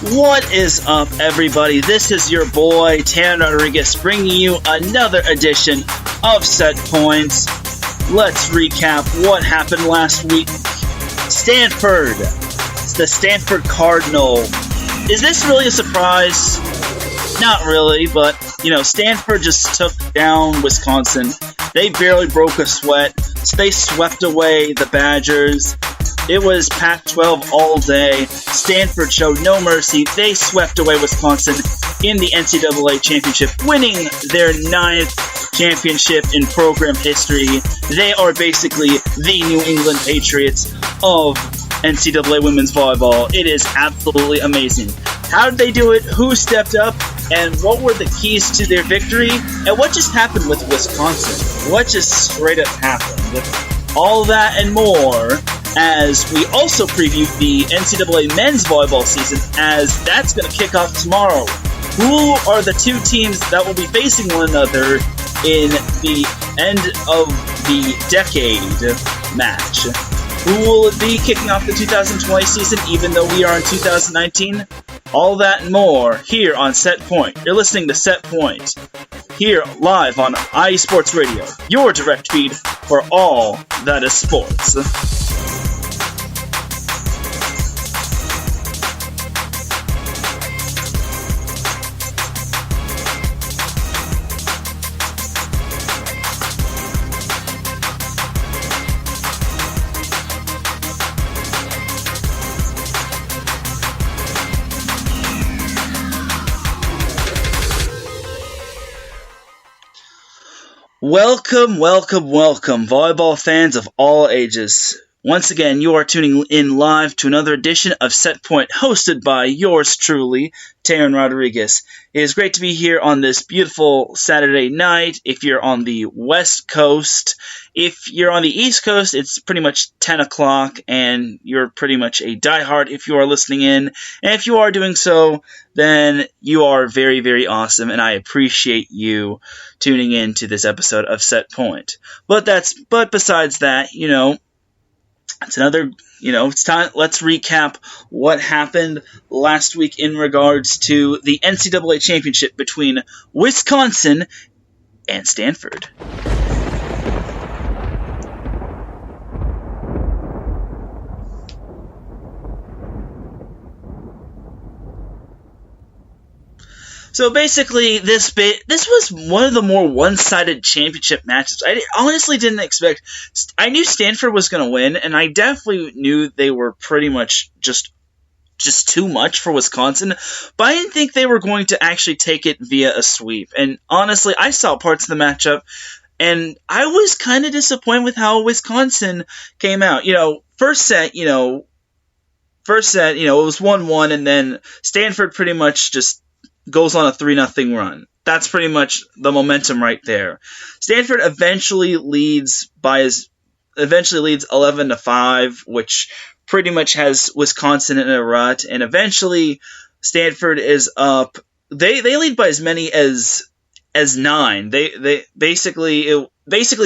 What is up, everybody? This is your boy, Teran Rodriguez, bringing you another edition of Set Points. Let's recap what happened last week. Stanford. It's the Stanford Cardinal. Is this really a surprise? Not really, but, Stanford just took down Wisconsin. They barely broke a sweat. So they swept away the Badgers. It was Pac-12 all day. Stanford showed no mercy. They swept away Wisconsin in the NCAA championship, winning their 9th championship in program history. They are basically the New England Patriots of NCAA women's volleyball. It is absolutely amazing. How did they do it? Who stepped up? And what were the keys to their victory? And what just happened with Wisconsin? What just straight up happened? All that and more, as we also preview the NCAA men's volleyball season, as that's going to kick off tomorrow. Who are the two teams that will be facing one another in the end of the decade match? Who will it be kicking off the 2020 season, even though we are in 2019? All that and more here on Set Point. You're listening to Set Point here live on IE Sports Radio, your direct feed for all that is sports. Welcome, volleyball fans of all ages. Once again, you are tuning in live to another edition of Set Point, hosted by yours truly, Teran Rodriguez. It is great to be here on this beautiful Saturday night. If you're on the West Coast, if you're on the East Coast, it's pretty much 10 o'clock, and you're pretty much a diehard if you are listening in. And if you are doing so, then you are very, very awesome, and I appreciate you tuning in to this episode of Set Point. But besides that, it's another, it's time. Let's recap what happened last week in regards to the NCAA championship between Wisconsin and Stanford. So basically, this was one of the more one-sided championship matches. I honestly didn't expect. I knew Stanford was going to win, and I definitely knew they were pretty much just too much for Wisconsin. But I didn't think they were going to actually take it via a sweep. And honestly, I saw parts of the matchup, and I was kind of disappointed with how Wisconsin came out. First set, it was 1-1, and then Stanford pretty much just goes on a 3-0 run. That's pretty much the momentum right there. Stanford eventually leads 11-5, which pretty much has Wisconsin in a rut, and eventually Stanford is up. They lead by as many as 9. They basically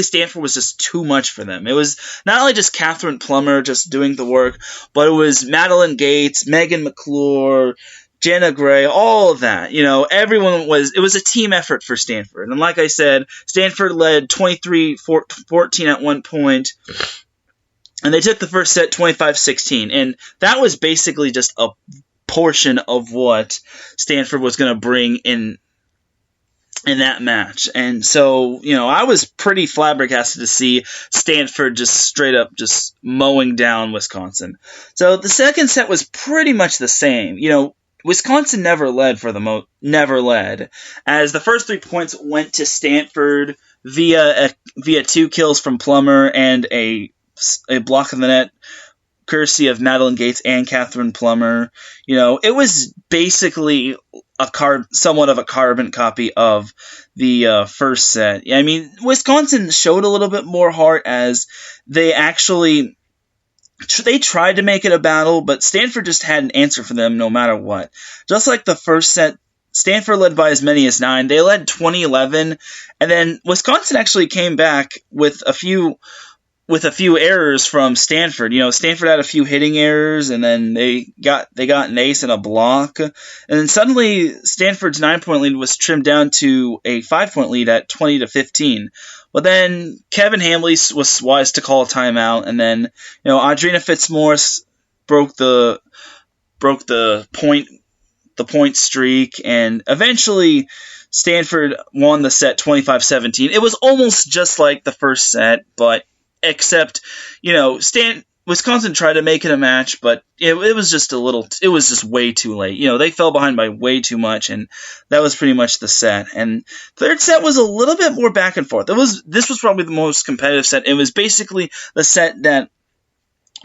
Stanford was just too much for them. It was not only just Catherine Plummer just doing the work, but it was Madeline Gates, Megan McClure, Jenna Gray, all of that. It was a team effort for Stanford. And like I said, Stanford led 23-14 at one point, and they took the first set 25-16. And that was basically just a portion of what Stanford was going to bring in that match. And so, I was pretty flabbergasted to see Stanford just straight up just mowing down Wisconsin. So the second set was pretty much the same. Wisconsin never led, as the first 3 points went to Stanford via 2 kills from Plummer and a block of the net courtesy of Madeline Gates and Catherine Plummer. It was basically somewhat of a carbon copy of the first set. I mean, Wisconsin showed a little bit more heart as they tried to make it a battle, but Stanford just had an answer for them no matter what. Just like the first set, Stanford led by as many as 9. They led 20-11, and then Wisconsin actually came back with a few with a few errors from Stanford. Stanford had a few hitting errors, and then they got an ace and a block, and then suddenly Stanford's 9-point lead was trimmed down to a 5-point lead at 20-15. But then Kevin Hamley was wise to call a timeout, and then Audrina Fitzmaurice broke the point streak, and eventually Stanford won the set 25-17. It was almost just like the first set, but except, Wisconsin tried to make it a match, but it was just way too late. They fell behind by way too much, and that was pretty much the set. And third set was a little bit more back and forth. This was probably the most competitive set. It was basically the set that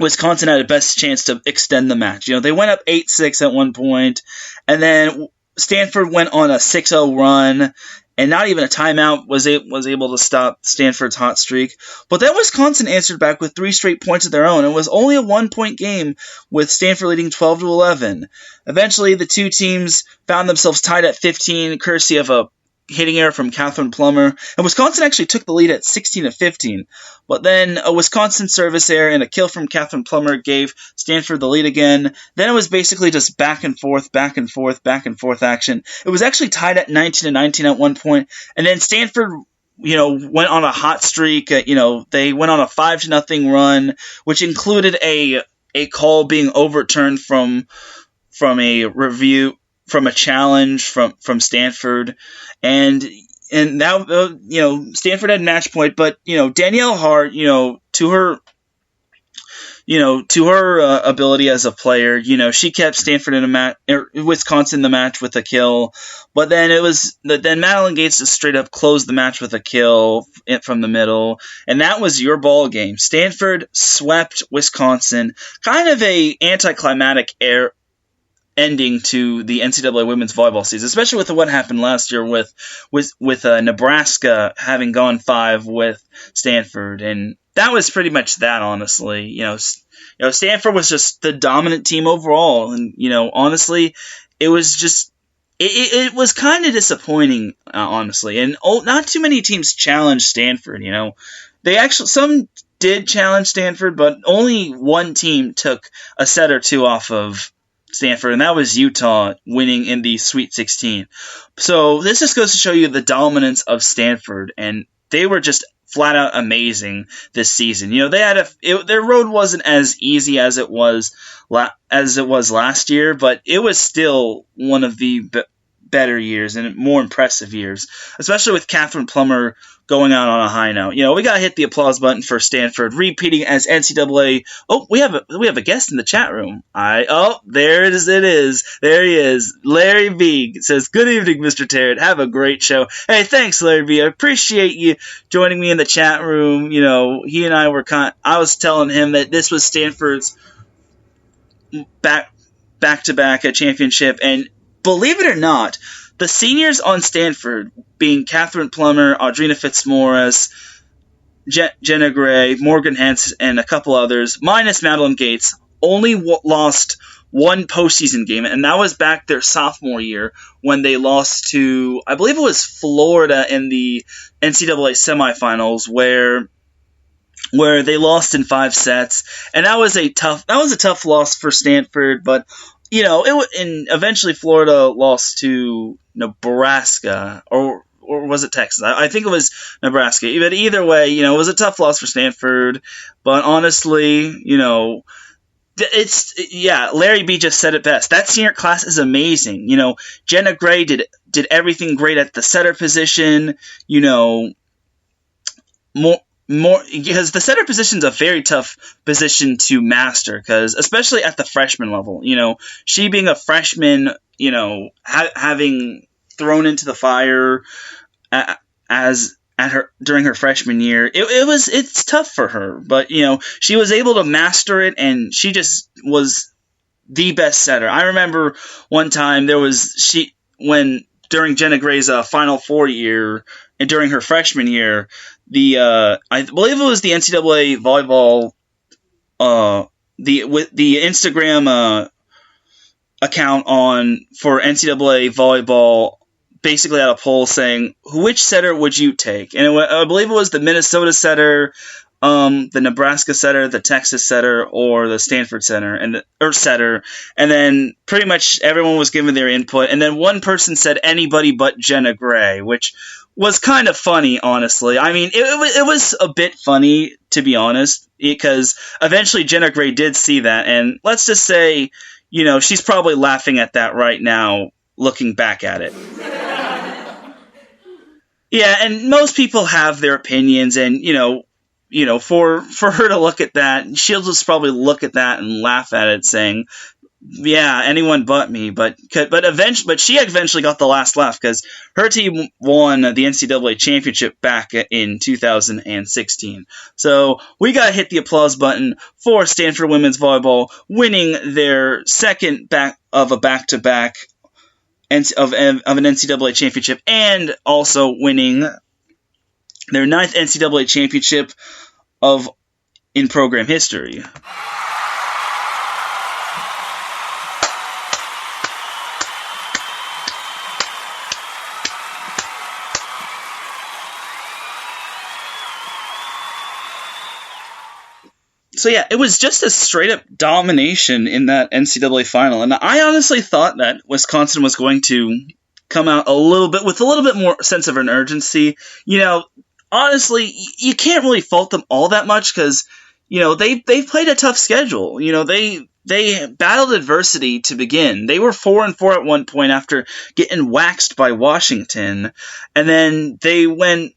Wisconsin had the best chance to extend the match. They went up 8-6 at one point, and then Stanford went on a 6-0 run, and not even a timeout was able to stop Stanford's hot streak. But then Wisconsin answered back with 3 straight points of their own. It was only a 1-point game, with Stanford leading 12-11. Eventually, the two teams found themselves tied at 15, courtesy of a hitting error from Catherine Plummer, and Wisconsin actually took the lead at 16-15. But then a Wisconsin service error and a kill from Catherine Plummer gave Stanford the lead again. Then it was basically just back and forth action. It was actually tied at 19-19 at one point, and then Stanford went on a hot streak. They went on a 5-0 run, which included a call being overturned from a review, from a challenge from Stanford, and now Stanford had match point, but Danielle Hart, to her ability as a player, she kept Stanford in a match, Wisconsin in the match with a kill, but then Madeline Gates just straight up closed the match with a kill from the middle, and that was your ball game. Stanford swept Wisconsin, kind of a anticlimactic ending to the NCAA women's volleyball season, especially with what happened last year with Nebraska having gone 5 with Stanford, and that was pretty much that. Honestly, Stanford was just the dominant team overall, and honestly, it was just it was kind of disappointing, honestly, and not too many teams challenged Stanford. Some did challenge Stanford, but only one team took a set or two off of Stanford, and that was Utah, winning in the Sweet 16. So this just goes to show you the dominance of Stanford, and they were just flat out amazing this season. They had their road wasn't as easy as it was last year, but it was still one of the better years and more impressive years, especially with Catherine Plummer going out on a high note. We got to hit the applause button for Stanford repeating as NCAA. Oh, we have a guest in the chat room. There it is. There he is. Larry B says, "Good evening, Mr. Teran. Have a great show." Hey, thanks, Larry B. I appreciate you joining me in the chat room. He and I were I was telling him that this was Stanford's back-to-back championship, and believe it or not, the seniors on Stanford, being Catherine Plummer, Audrina Fitzmaurice, Jenna Gray, Morgan Hens, and a couple others, minus Madeline Gates, only lost one postseason game, and that was back their sophomore year when they lost to, I believe it was Florida in the NCAA semifinals, where they lost in 5 sets, and that was a tough loss for Stanford, but and eventually Florida lost to Nebraska, or was it Texas? I think it was Nebraska. But either way, it was a tough loss for Stanford. But honestly, Larry B just said it best. That senior class is amazing. Jenna Gray did everything great at the setter position. More because the setter position is a very tough position to master, because especially at the freshman level, she being a freshman, having thrown into the fire during her freshman year, it's tough for her, but she was able to master it, and she just was the best setter. I remember one time during Jenna Gray's Final Four year, and during her freshman year, I believe it was the NCAA volleyball, the Instagram account for NCAA volleyball basically had a poll saying, which setter would you take? And I believe it was the Minnesota setter, the Nebraska setter, the Texas setter, or the Stanford setter, and then pretty much everyone was given their input, and then one person said anybody but Jenna Gray, which was kind of funny, honestly. I mean, it was a bit funny, to be honest, because eventually Jenna Gray did see that, and let's just say, she's probably laughing at that right now, looking back at it. Yeah, and most people have their opinions, and, for her to look at that, she'll just probably look at that and laugh at it, saying, yeah, anyone but me. But she eventually got the last laugh because her team won the NCAA championship back in 2016. So we got to hit the applause button for Stanford women's volleyball winning their second back-to-back of an NCAA championship, and also winning their 9th NCAA championship in program history. So yeah, it was just a straight-up domination in that NCAA final, and I honestly thought that Wisconsin was going to come out with a little bit more sense of an urgency. Honestly, you can't really fault them all that much because they played a tough schedule. They battled adversity to begin. They were 4-4 at one point after getting waxed by Washington, and then they went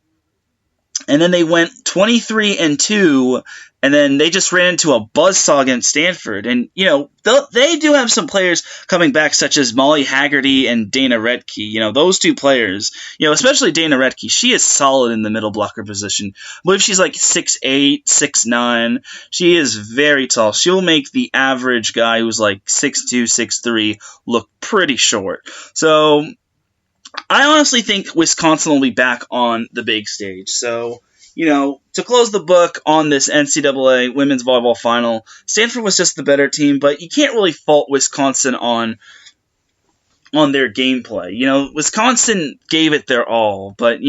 23-2. And then they just ran into a buzzsaw against Stanford. And, they do have some players coming back, such as Molly Haggerty and Dana Redke. Those two players, especially Dana Redke, she is solid in the middle blocker position. I believe she's like 6'8", 6'9". She is very tall. She'll make the average guy who's like 6'2", 6'3" look pretty short. So I honestly think Wisconsin will be back on the big stage. So, to close the book on this NCAA women's volleyball final, Stanford was just the better team, but you can't really fault Wisconsin on their gameplay. Wisconsin gave it their all, but,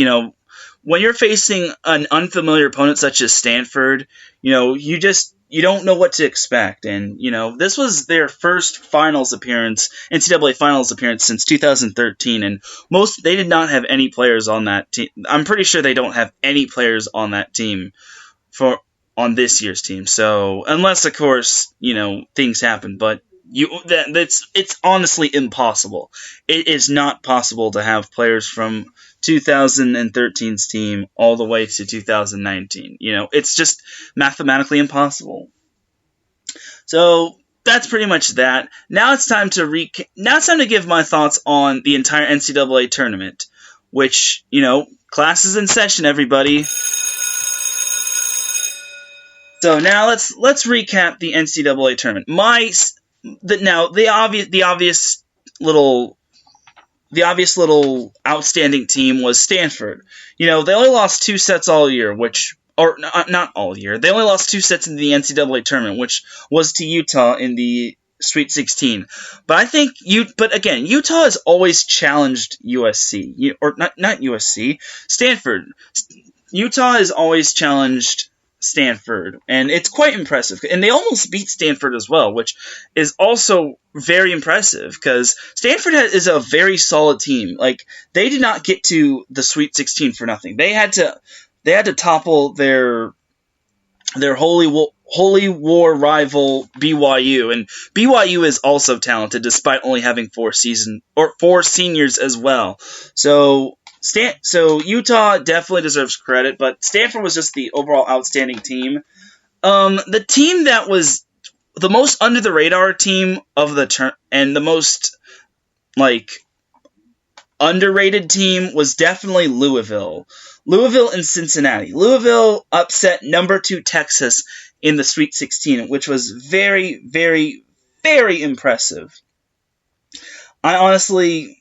when you're facing an unfamiliar opponent such as Stanford, you don't know what to expect. And, this was their first NCAA finals appearance since 2013. And they did not have any players on that team. I'm pretty sure they don't have any players on that team on this year's team. So unless, of course, things happen, but it's honestly impossible. It is not possible to have players from 2013's team all the way to 2019. It's just mathematically impossible. So that's pretty much that. Now it's time to give my thoughts on the entire NCAA tournament, which, class is in session, everybody. So now let's recap the NCAA tournament. The obvious little outstanding team was Stanford. They only lost 2 sets all year, not all year. They only lost 2 sets in the NCAA tournament, which was to Utah in the Sweet 16. But I think again, Utah has always challenged USC, or not USC, Stanford. Utah has always challenged Stanford, and it's quite impressive. And they almost beat Stanford as well, which is also very impressive because Stanford is a very solid team. Like, they did not get to the Sweet 16 for nothing. They had to topple their holy war rival BYU, and BYU is also talented despite only having 4 seniors as well. So Utah definitely deserves credit, but Stanford was just the overall outstanding team. The team that was the most under the radar team of the and the most underrated team was definitely Louisville. Louisville and Cincinnati. Louisville upset number 2 Texas in the Sweet 16, which was very, very, very impressive. I honestly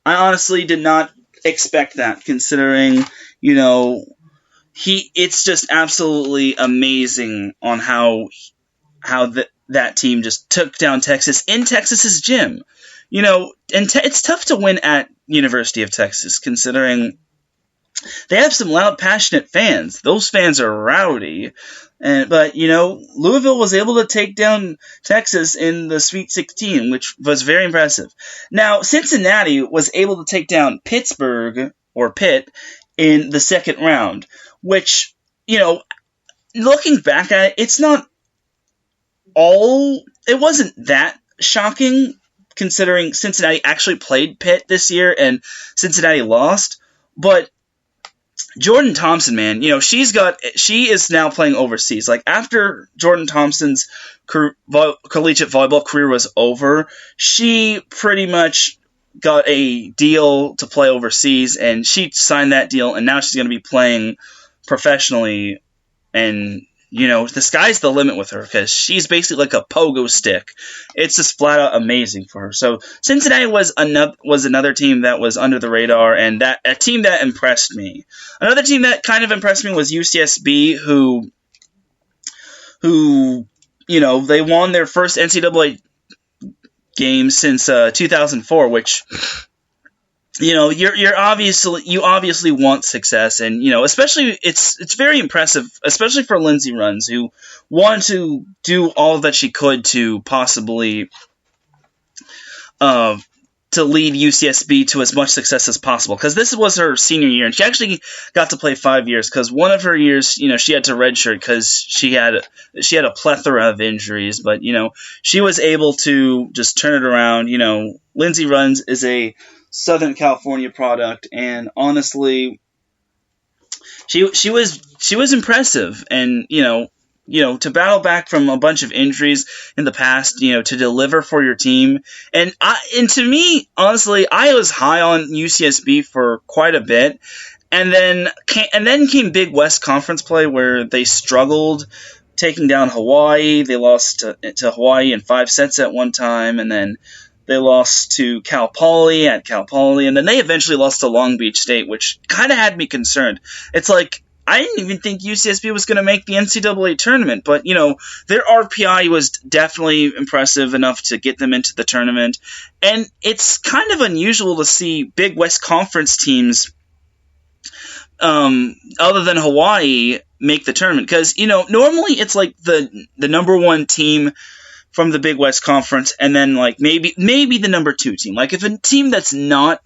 did not expect that, considering, it's just absolutely amazing on how that team just took down Texas in Texas's gym. And it's tough to win at University of Texas, considering they have some loud, passionate fans. Those fans are rowdy. But Louisville was able to take down Texas in the Sweet 16, which was very impressive. Now, Cincinnati was able to take down Pittsburgh, or Pitt, in the second round, which, looking back at it, it wasn't that shocking, considering Cincinnati actually played Pitt this year and Cincinnati lost. But Jordan Thompson, man, she is now playing overseas. Like, after Jordan Thompson's collegiate volleyball career was over, she pretty much got a deal to play overseas, and she signed that deal, and now she's going to be playing professionally. And the sky's the limit with her, because she's basically like a pogo stick. It's just flat out amazing for her. So Cincinnati was another team that was under the radar, and a team that impressed me. Another team that kind of impressed me was UCSB, who they won their first NCAA game since 2004, which you obviously want success, and especially it's very impressive, especially for Lindsey Runs, who wanted to do all that she could to possibly to lead UCSB to as much success as possible, because this was her senior year, and she actually got to play 5 years, because one of her years, she had to redshirt because she had a plethora of injuries, but she was able to just turn it around. Lindsey Runs is a Southern California product, and honestly, she was impressive, and to battle back from a bunch of injuries in the past, to deliver for your team, and to me, honestly, I was high on UCSB for quite a bit, and then came Big West Conference play, where they struggled taking down Hawaii. They lost to Hawaii in 5 sets at one time, and then they lost to Cal Poly at Cal Poly, and then they eventually lost to Long Beach State, which kind of had me concerned. It's like, I didn't even think UCSB was going to make the NCAA tournament, but, their RPI was definitely impressive enough to get them into the tournament, and it's kind of unusual to see Big West Conference teams, other than Hawaii, make the tournament, because, normally it's like the number one team from the Big West Conference, and then like maybe the number 2 team. Like, if a team that's not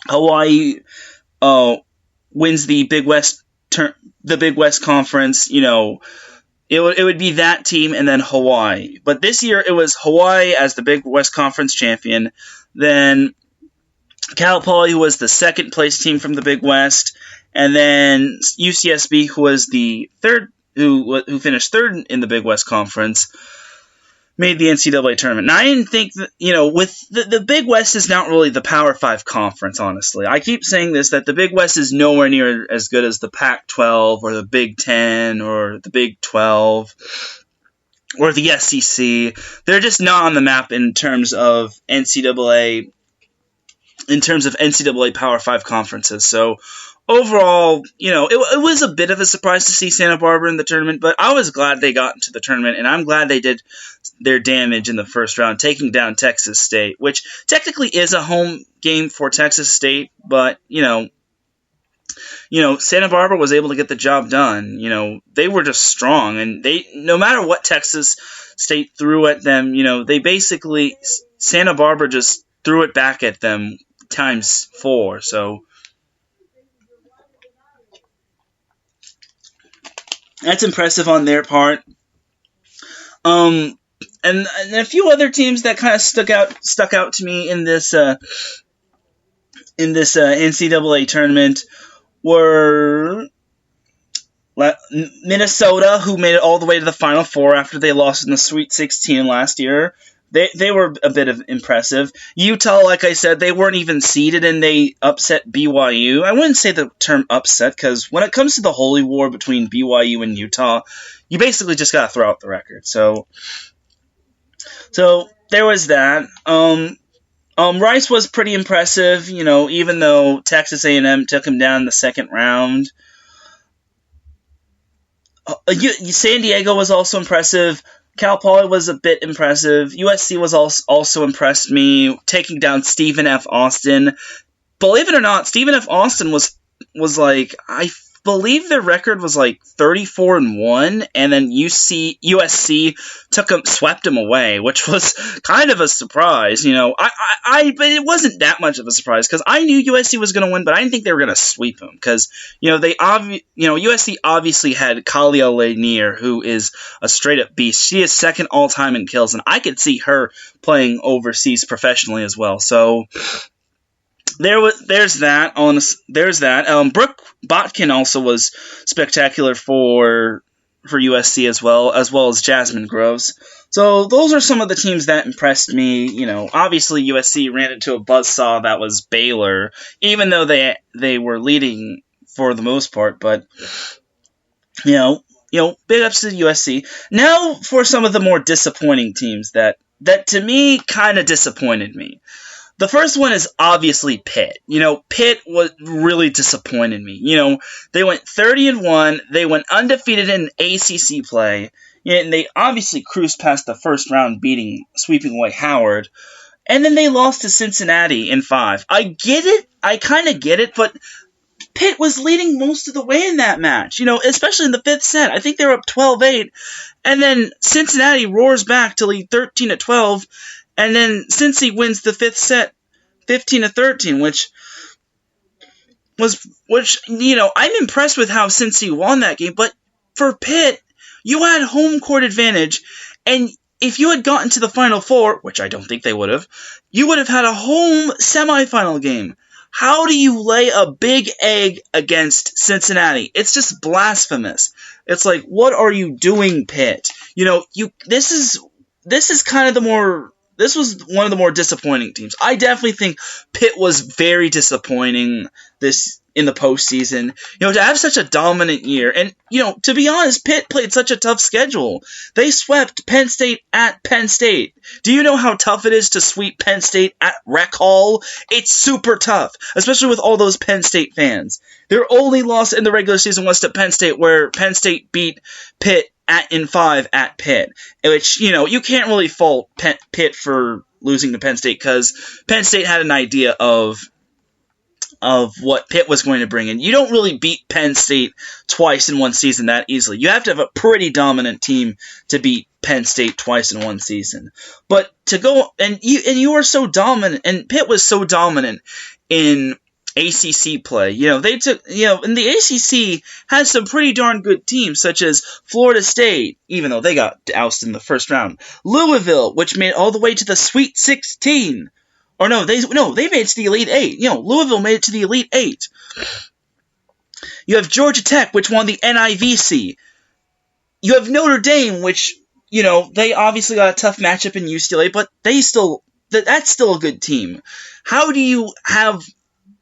Hawaii wins the Big West Conference, it would be that team and then Hawaii. But this year it was Hawaii as the Big West Conference champion, then Cal Poly, who was the second place team from the Big West, and then UCSB, who was the third, who finished third in the Big West Conference, made the NCAA tournament. Now, I didn't think that, with the Big West is not really the Power 5 conference, honestly. I keep saying this, that the Big West is nowhere near as good as the Pac-12 or the Big 10 or the Big 12 or the SEC. They're just not on the map in terms of NCAA Power 5 conferences. So, overall, it was a bit of a surprise to see Santa Barbara in the tournament, but I was glad they got into the tournament, and I'm glad they did their damage in the first round, taking down Texas State, which technically is a home game for Texas State, but, Santa Barbara was able to get the job done. They were just strong, and no matter what Texas State threw at them, Santa Barbara just threw it back at them times 4, so that's impressive on their part. And a few other teams that kind of stuck out to me in this NCAA tournament were Minnesota, who made it all the way to the Final Four after they lost in the Sweet 16 last year. They were a bit of impressive. Utah, like I said, they weren't even seeded, and they upset BYU. I wouldn't say the term upset, because when it comes to the holy war between BYU and Utah, you basically just got to throw out the record. So there was that. Rice was pretty impressive, even though Texas A&M took him down in the second round. San Diego was also impressive. Cal Poly was a bit impressive. USC was also impressed me, taking down Stephen F. Austin. Believe it or not, Stephen F. Austin was was like, I believe their record was like 34-1, and then USC swept them away, which was kind of a surprise. But it wasn't that much of a surprise because I knew USC was going to win, but I didn't think they were going to sweep them because USC obviously had Kalia Lanier, who is a straight up beast. She is second all time in kills, and I could see her playing overseas professionally as well. So. There's that. Brooke Botkin also was spectacular for USC as well as Jasmine Groves. So those are some of the teams that impressed me. Obviously USC ran into a buzzsaw that was Baylor, even though they were leading for the most part. But big ups to USC. Now for some of the more disappointing teams that to me kind of disappointed me. The first one is obviously Pitt. Pitt was really disappointed me. They went 30-1. They went undefeated in ACC play. And they obviously cruised past the first round, sweeping away Howard. And then they lost to Cincinnati in 5. I get it. I kind of get it, but Pitt was leading most of the way in that match, especially in the 5th set. I think they were up 12-8. And then Cincinnati roars back to lead 13-12. And then Cincy wins the 5th set 15-13, which I'm impressed with how Cincy won that game. But for Pitt, you had home court advantage, and if you had gotten to the Final Four, which I don't think they would have, you would have had a home semifinal game. How do you lay a big egg against Cincinnati? It's just blasphemous. It's like, what are you doing, Pitt? This was one of the more disappointing teams. I definitely think Pitt was very disappointing in the postseason. To have such a dominant year. And, to be honest, Pitt played such a tough schedule. They swept Penn State at Penn State. Do you know how tough it is to sweep Penn State at Rec Hall? It's super tough, especially with all those Penn State fans. Their only loss in the regular season was to Penn State, where Penn State beat Pitt in 5 at Pitt, which, you can't really fault Pitt for losing to Penn State because Penn State had an idea of what Pitt was going to bring in. You don't really beat Penn State twice in one season that easily. You have to have a pretty dominant team to beat Penn State twice in one season. But to go, and you were so dominant, and Pitt was so dominant in ACC play. They took, and the ACC has some pretty darn good teams, such as Florida State, even though they got ousted in the first round. Louisville, which made it all the way to the Sweet 16. Or they made it to the Elite 8. Louisville made it to the Elite 8. You have Georgia Tech, which won the NIVC. You have Notre Dame, which, they obviously got a tough matchup in UCLA, but that's still a good team. How do you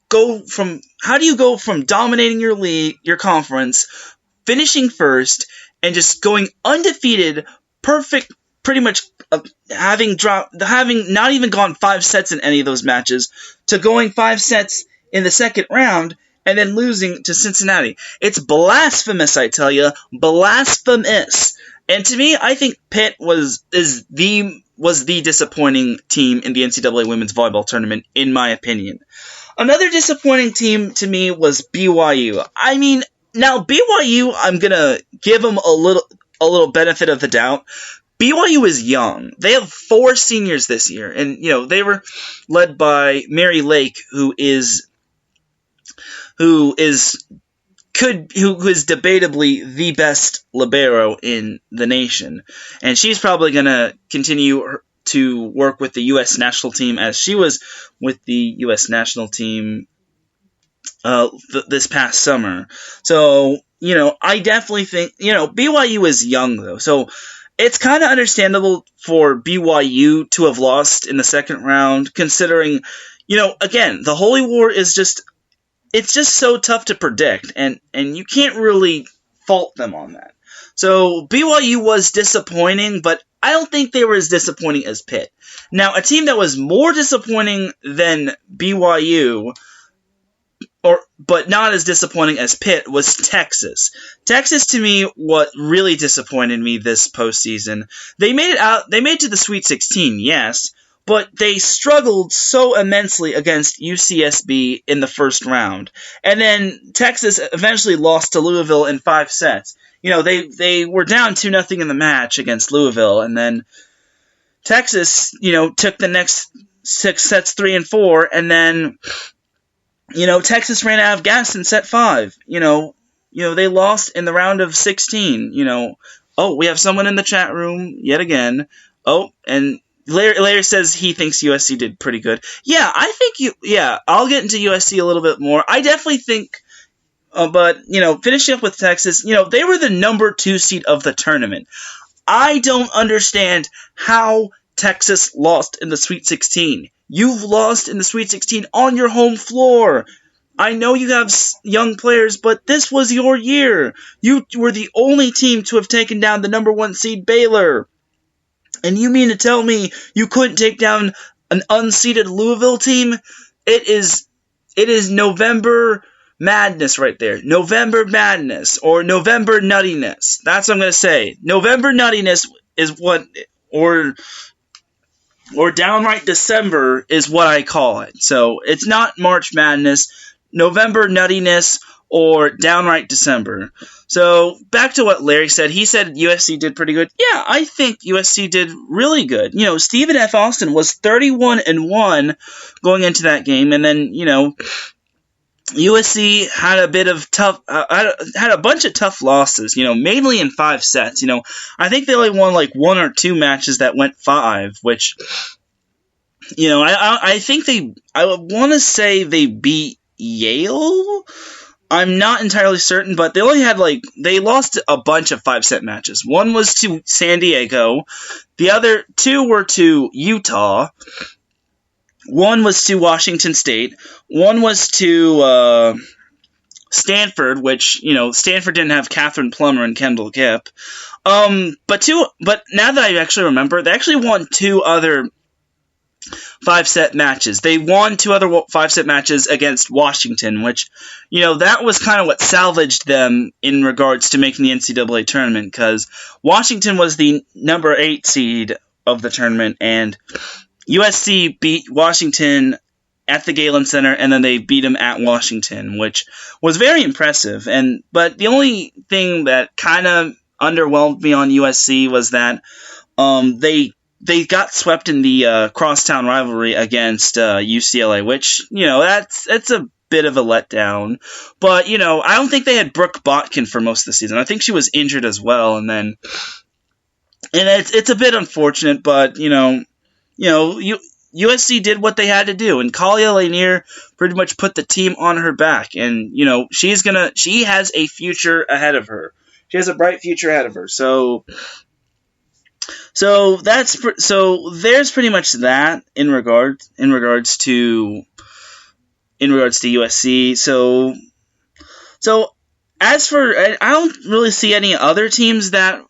go from dominating your league, your conference, finishing first, and just going undefeated, perfect, pretty much having not even gone 5 sets in any of those matches, to going 5 sets in the second round and then losing to Cincinnati? It's blasphemous, I tell you, blasphemous. And to me, I think Pitt was the disappointing team in the NCAA women's volleyball tournament, in my opinion. Another disappointing team to me was BYU. I mean, now BYU, I'm gonna give them a little benefit of the doubt. BYU is young. They have 4 seniors this year, and they were led by Mary Lake, who is debatably the best libero in the nation, and she's probably gonna continue to work with the U.S. national team as she was with the U.S. national team this past summer. So I definitely think BYU is young though, so it's kind of understandable for BYU to have lost in the second round, considering, again, the Holy War is just so tough to predict, and you can't really fault them on that. So BYU was disappointing, but I don't think they were as disappointing as Pitt. Now, a team that was more disappointing than BYU, but not as disappointing as Pitt, was Texas. Texas, to me, what really disappointed me this postseason. They made it to the Sweet 16, yes, but they struggled so immensely against UCSB in the first round. And then Texas eventually lost to Louisville in 5 sets. They were down 2-0 in the match against Louisville, and then Texas, took the next 6 sets 3 and 4, and then, Texas ran out of gas in set 5. They lost in the round of 16. We have someone in the chat room yet again. Oh, and Larry says he thinks USC did pretty good. Yeah, I think I'll get into USC a little bit more. I definitely think, but finishing up with Texas, they were the number 2 seed of the tournament. I don't understand how Texas lost in the Sweet 16. You've lost in the Sweet 16 on your home floor. I know you have young players, but this was your year. You were the only team to have taken down the number 1 seed Baylor. And you mean to tell me you couldn't take down an unseeded Louisville team? It is November madness right there. November madness or November nuttiness. That's what I'm going to say. November nuttiness is what, or downright December is what I call it. So it's not March Madness, November nuttiness, or downright December. So back to what Larry said. He said USC did pretty good. Yeah, I think USC did really good. Stephen F. Austin was 31-1 going into that game, and then USC had a bit of had a bunch of tough losses. Mainly in 5 sets. I think they only won like 1 or 2 matches that went 5, which I think I want to say they beat Yale. I'm not entirely certain, but they lost a bunch of 5-set matches. One was to San Diego. The other 2 were to Utah. One was to Washington State. One was to Stanford, which, Stanford didn't have Catherine Plummer and Kendall Kipp. But now that I actually remember, they actually won 2 other 5-set matches. They won 2 other 5-set matches against Washington, which, that was kind of what salvaged them in regards to making the NCAA tournament, because Washington was the number 8 seed of the tournament, and USC beat Washington at the Galen Center, and then they beat them at Washington, which was very impressive. But the only thing that kind of underwhelmed me on USC was that they got swept in the crosstown rivalry against UCLA, which, that's a bit of a letdown. But, I don't think they had Brooke Botkin for most of the season. I think she was injured as well, and it's a bit unfortunate, but, USC did what they had to do, and Kalia Lanier pretty much put the team on her back, and, she has a future ahead of her. She has a bright future ahead of her, So there's pretty much that in regards to USC. So as for, I don't really see any other teams that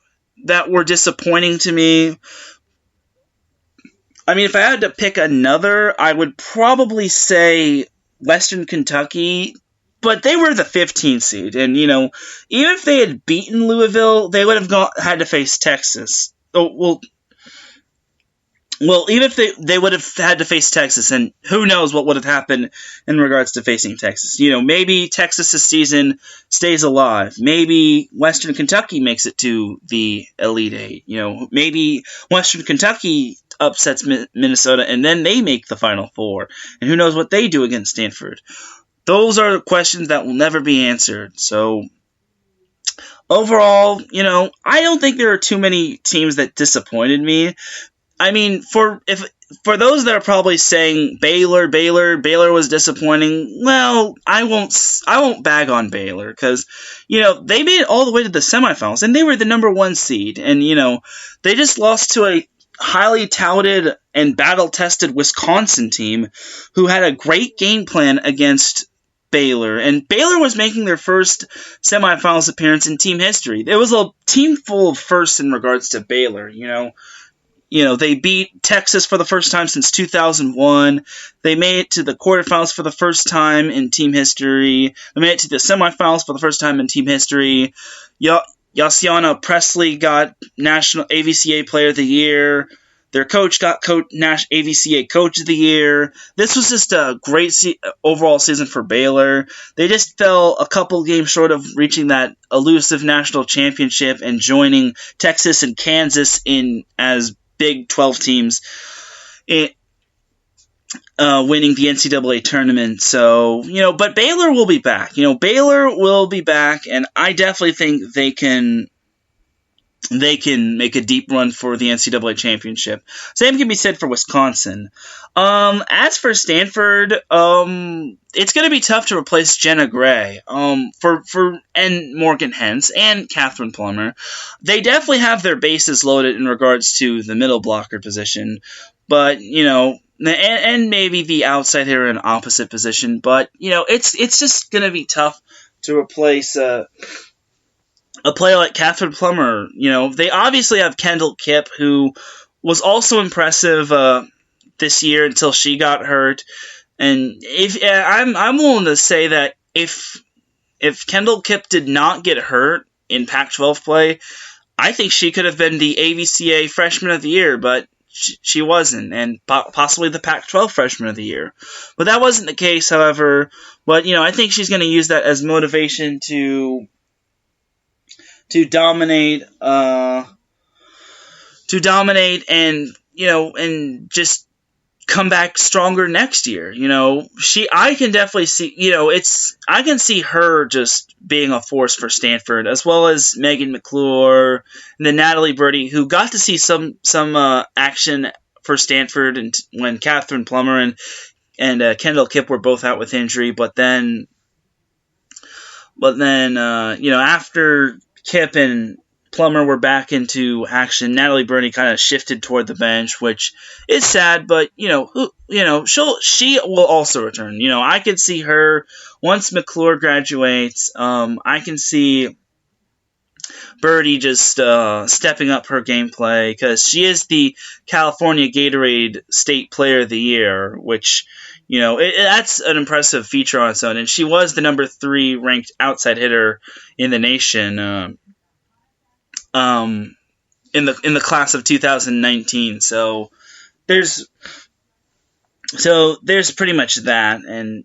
were disappointing to me. I mean, if I had to pick another, I would probably say Western Kentucky. But they were the 15th seed, and even if they had beaten Louisville, they would have had to face Texas. Well, even if they would have had to face Texas, and who knows what would have happened in regards to facing Texas. Maybe Texas's season stays alive. Maybe Western Kentucky makes it to the Elite Eight. Maybe Western Kentucky upsets Minnesota, and then they make the Final Four. And who knows what they do against Stanford. Those are questions that will never be answered. So overall, I don't think there are too many teams that disappointed me. I mean, for those that are probably saying Baylor was disappointing, well, I won't bag on Baylor, because they made it all the way to the semifinals, and they were the number 1 seed, and they just lost to a highly touted and battle-tested Wisconsin team who had a great game plan against Baylor, and Baylor was making their first semifinals appearance in team history. There was a team full of firsts in regards to Baylor. They beat Texas for the first time since 2001. They made it to the quarterfinals for the first time in team history. They made it to the semifinals for the first time in team history. Yasiana Presley got National AVCA Player of the Year. Their coach got AVCA Coach of the Year. This was just a great overall season for Baylor. They just fell a couple games short of reaching that elusive national championship and joining Texas and Kansas in as Big 12 teams, winning the NCAA tournament. So, but Baylor will be back. Baylor will be back, and I definitely think they can make a deep run for the NCAA championship. Same can be said for Wisconsin. As for Stanford, it's going to be tough to replace Jenna Gray, and Morgan Hens and Catherine Plummer. They definitely have their bases loaded in regards to the middle blocker position, but and maybe the outside hitter in opposite position. But it's just going to be tough to replace a player like Catherine Plummer. They obviously have Kendall Kipp, who was also impressive this year until she got hurt. And I'm willing to say that if Kendall Kipp did not get hurt in Pac-12 play, I think she could have been the AVCA Freshman of the Year, but she wasn't, and possibly the Pac-12 Freshman of the Year. But that wasn't the case, however. But I think she's going to use that as motivation to dominate and and just come back stronger next year. I can definitely see, I can see her just being a force for Stanford, as well as Megan McClure and then Natalie Birdie, who got to see some action for Stanford and when Catherine Plummer and Kendall Kipp were both out with injury, but then after Kipp and Plummer were back into action, Natalie Birdie kind of shifted toward the bench, which is sad, but she will also return. I could see her once McClure graduates. I can see Birdie just stepping up her gameplay, because she is the California Gatorade State Player of the Year, which that's an impressive feature on its own, and she was the number 3 ranked outside hitter in the nation in the class of 2019. So there's pretty much that, and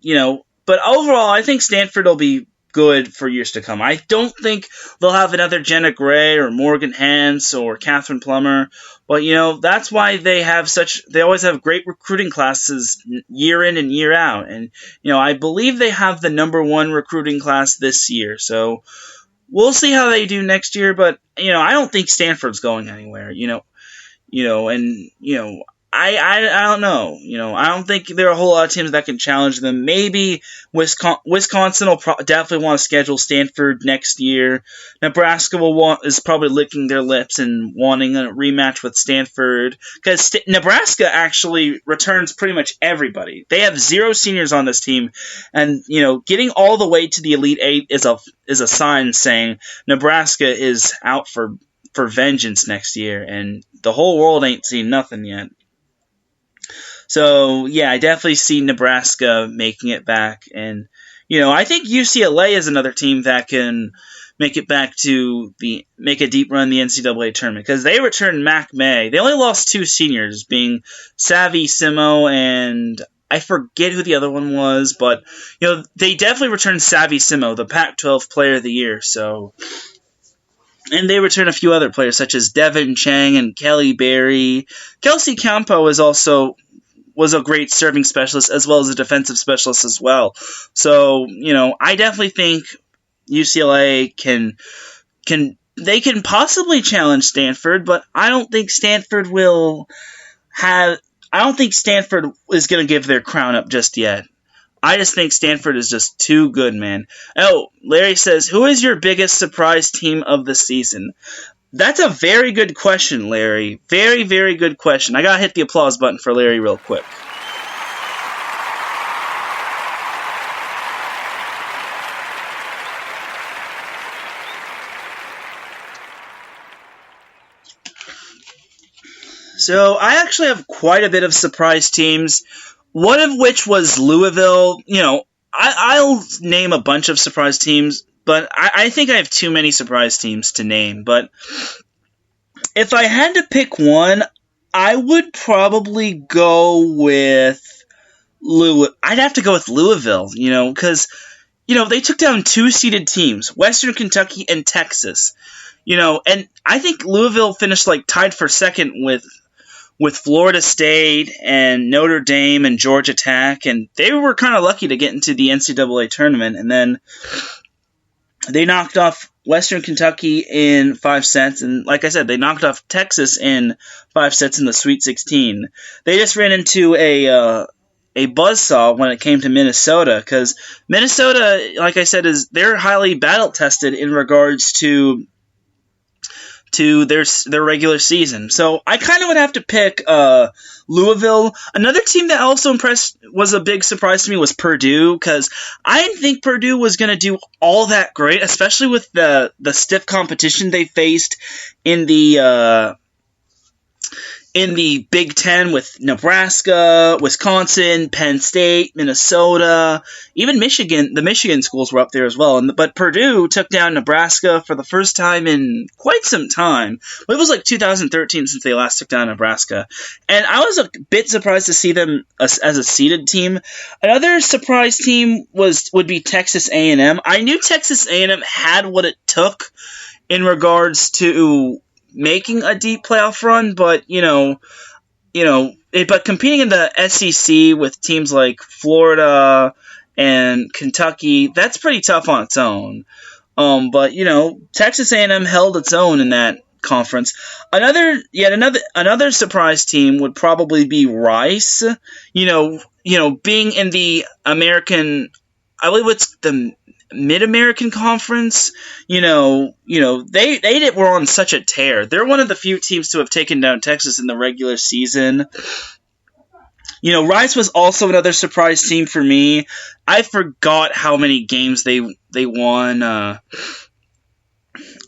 but overall, I think Stanford will be good for years to come. I don't think they'll have another Jenna Gray or Morgan Hens or Catherine Plummer, but that's why they always have great recruiting classes year in and year out, and I believe they have the number 1 recruiting class this year. So we'll see how they do next year, but I don't think Stanford's going anywhere. I don't know. I don't think there are a whole lot of teams that can challenge them. Maybe Wisconsin will definitely want to schedule Stanford next year. Nebraska is probably licking their lips and wanting a rematch with Stanford, because Nebraska actually returns pretty much everybody. They have 0 seniors on this team, and getting all the way to the Elite Eight is a sign saying Nebraska is out for vengeance next year, and the whole world ain't seen nothing yet. So, yeah, I definitely see Nebraska making it back. And, I think UCLA is another team that can make it back to make a deep run in the NCAA tournament, because they returned Mac May. They only lost 2 seniors, being Savvy Simo and I forget who the other one was, but, they definitely returned Savvy Simo, the Pac-12 Player of the Year. So, and they returned a few other players, such as Devin Chang and Kelly Berry. Kelsey Campo was a great serving specialist, as well as a defensive specialist as well. So, I definitely think UCLA can possibly challenge Stanford, but I don't think Stanford is going to give their crown up just yet. I just think Stanford is just too good, man. Oh, Larry says, who is your biggest surprise team of the season? That's a very good question, Larry. Very, very good question. I gotta hit the applause button for Larry real quick. So I actually have quite a bit of surprise teams, one of which was Louisville. I'll name a bunch of surprise teams, but I think I have too many surprise teams to name. But if I had to pick one, I would probably go with I'd have to go with Louisville, because, they took down two-seeded teams, Western Kentucky and Texas, and I think Louisville finished tied for second with Florida State and Notre Dame and Georgia Tech, and they were kind of lucky to get into the NCAA tournament, and then they knocked off Western Kentucky in 5 sets, and like I said, they knocked off Texas in 5 sets in the Sweet 16. They just ran into a buzzsaw when it came to Minnesota, because Minnesota, like I said, they're highly battle tested in regards to their regular season. So I kind of would have to pick Louisville. Another team that also was a big surprise to me was Purdue, because I didn't think Purdue was going to do all that great, especially with the stiff competition they faced in the Big Ten with Nebraska, Wisconsin, Penn State, Minnesota, even Michigan. The Michigan schools were up there as well. But Purdue took down Nebraska for the first time in quite some time. It was 2013 since they last took down Nebraska. And I was a bit surprised to see them as a seeded team. Another surprise team would be Texas A&M. I knew Texas A&M had what it took in regards to making a deep playoff run, but but competing in the SEC with teams like Florida and Kentucky, that's pretty tough on its own. But Texas A&M held its own in that conference. Another surprise team would probably be Rice. Being in the American, I believe it's the Mid-American Conference, they were on such a tear. They're one of the few teams to have taken down Texas in the regular season. Rice was also another surprise team for me. I forgot how many games they won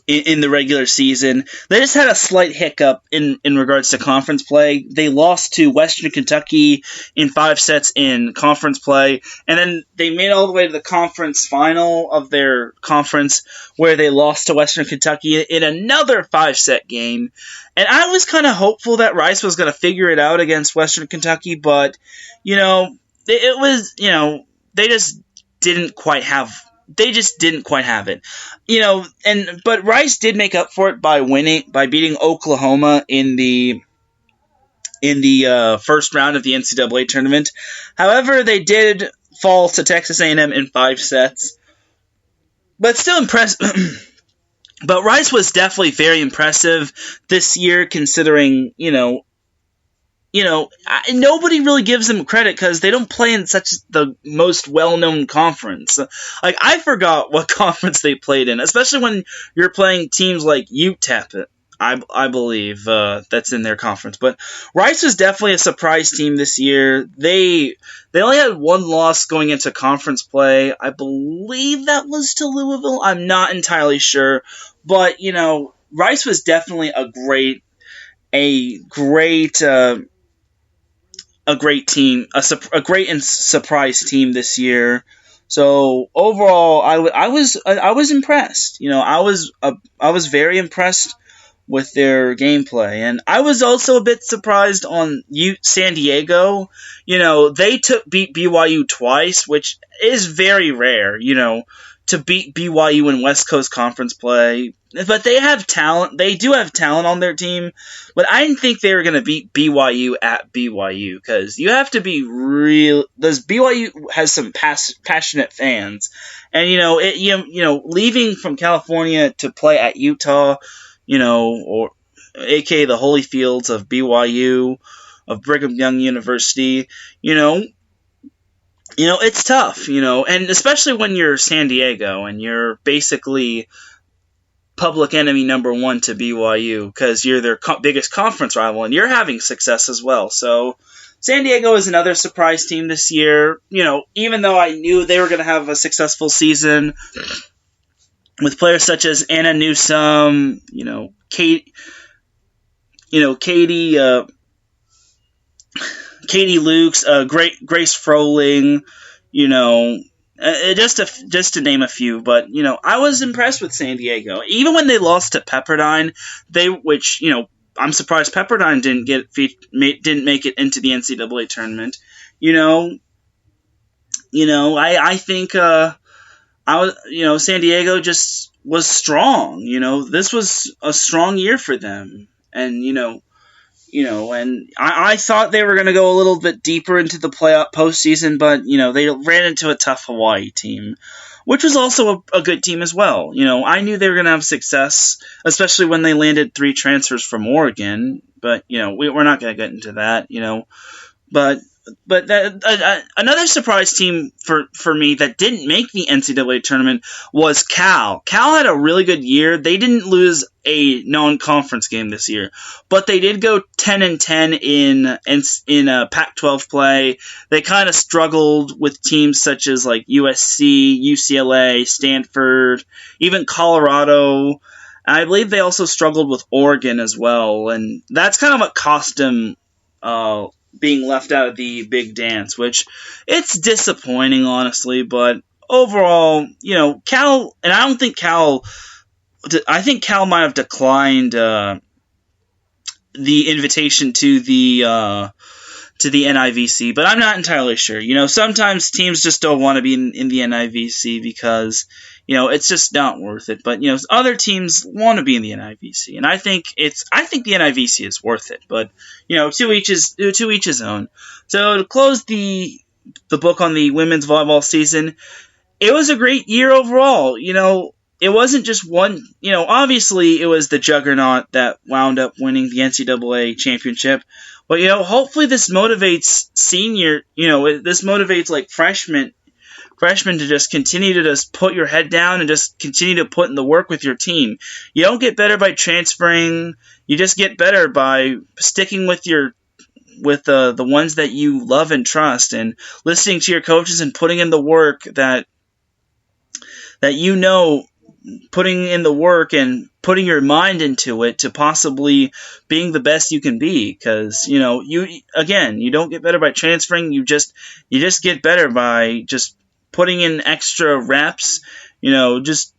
in the regular season. They just had a slight hiccup in regards to conference play. They lost to Western Kentucky in 5 sets in conference play, and then they made it all the way to the conference final of their conference, where they lost to Western Kentucky in another 5-set game. And I was kind of hopeful that Rice was going to figure it out against Western Kentucky, but, it was, they just didn't quite have it, but Rice did make up for it by beating Oklahoma in the first round of the NCAA tournament. However, they did fall to Texas A&M in 5 sets, but still impressive. But Rice was definitely very impressive this year, considering nobody really gives them credit because they don't play in the most well-known conference. I forgot what conference they played in, especially when you're playing teams like UTEP, I believe, that's in their conference. But Rice was definitely a surprise team this year. They only had 1 loss going into conference play. I believe that was to Louisville. I'm not entirely sure. But, Rice was definitely a great team, a great and surprise team this year. So overall, I was impressed. I was very impressed with their gameplay, and I was also a bit surprised on San Diego. They beat BYU twice, which is very rare. To beat BYU in West Coast Conference play. But they have talent. They do have talent on their team. But I didn't think they were going to beat BYU at BYU, because you have to be real. BYU has some passionate fans, and leaving from California to play at Utah, or aka the Holy Fields of BYU, of Brigham Young University, it's tough, and especially when you're San Diego and you're basically public enemy number 1 to BYU, because you're their biggest conference rival and you're having success as well. So San Diego is another surprise team this year, even though I knew they were going to have a successful season with players such as Anna Newsom, Katie Lukes, Grace Froling, just to name a few. But I was impressed with San Diego, even when they lost to Pepperdine, which I'm surprised Pepperdine didn't make it into the NCAA tournament. I think San Diego just was strong. This was a strong year for them, and and I thought they were going to go a little bit deeper into the postseason, but they ran into a tough Hawaii team, which was also a good team as well. I knew they were going to have success, especially when they landed 3 transfers from Oregon. But we're not going to get into that. But another surprise team for me that didn't make the NCAA tournament was Cal. Cal had a really good year. They didn't lose a non-conference game this year, but they did go 10-10 in Pac-12 play. They kind of struggled with teams such as like USC, UCLA, Stanford, even Colorado. I believe they also struggled with Oregon as well, and that's kind of what cost them being left out of the big dance, which it's disappointing, honestly, but overall, Cal, and I think Cal might have declined the invitation to the NIVC, but I'm not entirely sure. Sometimes teams just don't want to be in the NIVC because it's just not worth it. But other teams want to be in the NIVC, and I think the NIVC is worth it. But to each his own. So to close the book on the women's volleyball season, it was a great year overall. It wasn't just one. Obviously it was the juggernaut that wound up winning the NCAA championship. But hopefully this motivates this motivates like freshmen to just continue to just put your head down and just continue to put in the work with your team. You don't get better by transferring. You just get better by sticking with the ones that you love and trust, and listening to your coaches and putting in the work that putting in the work and putting your mind into it to possibly being the best you can be. Because you don't get better by transferring. You just get better by just putting in extra reps, just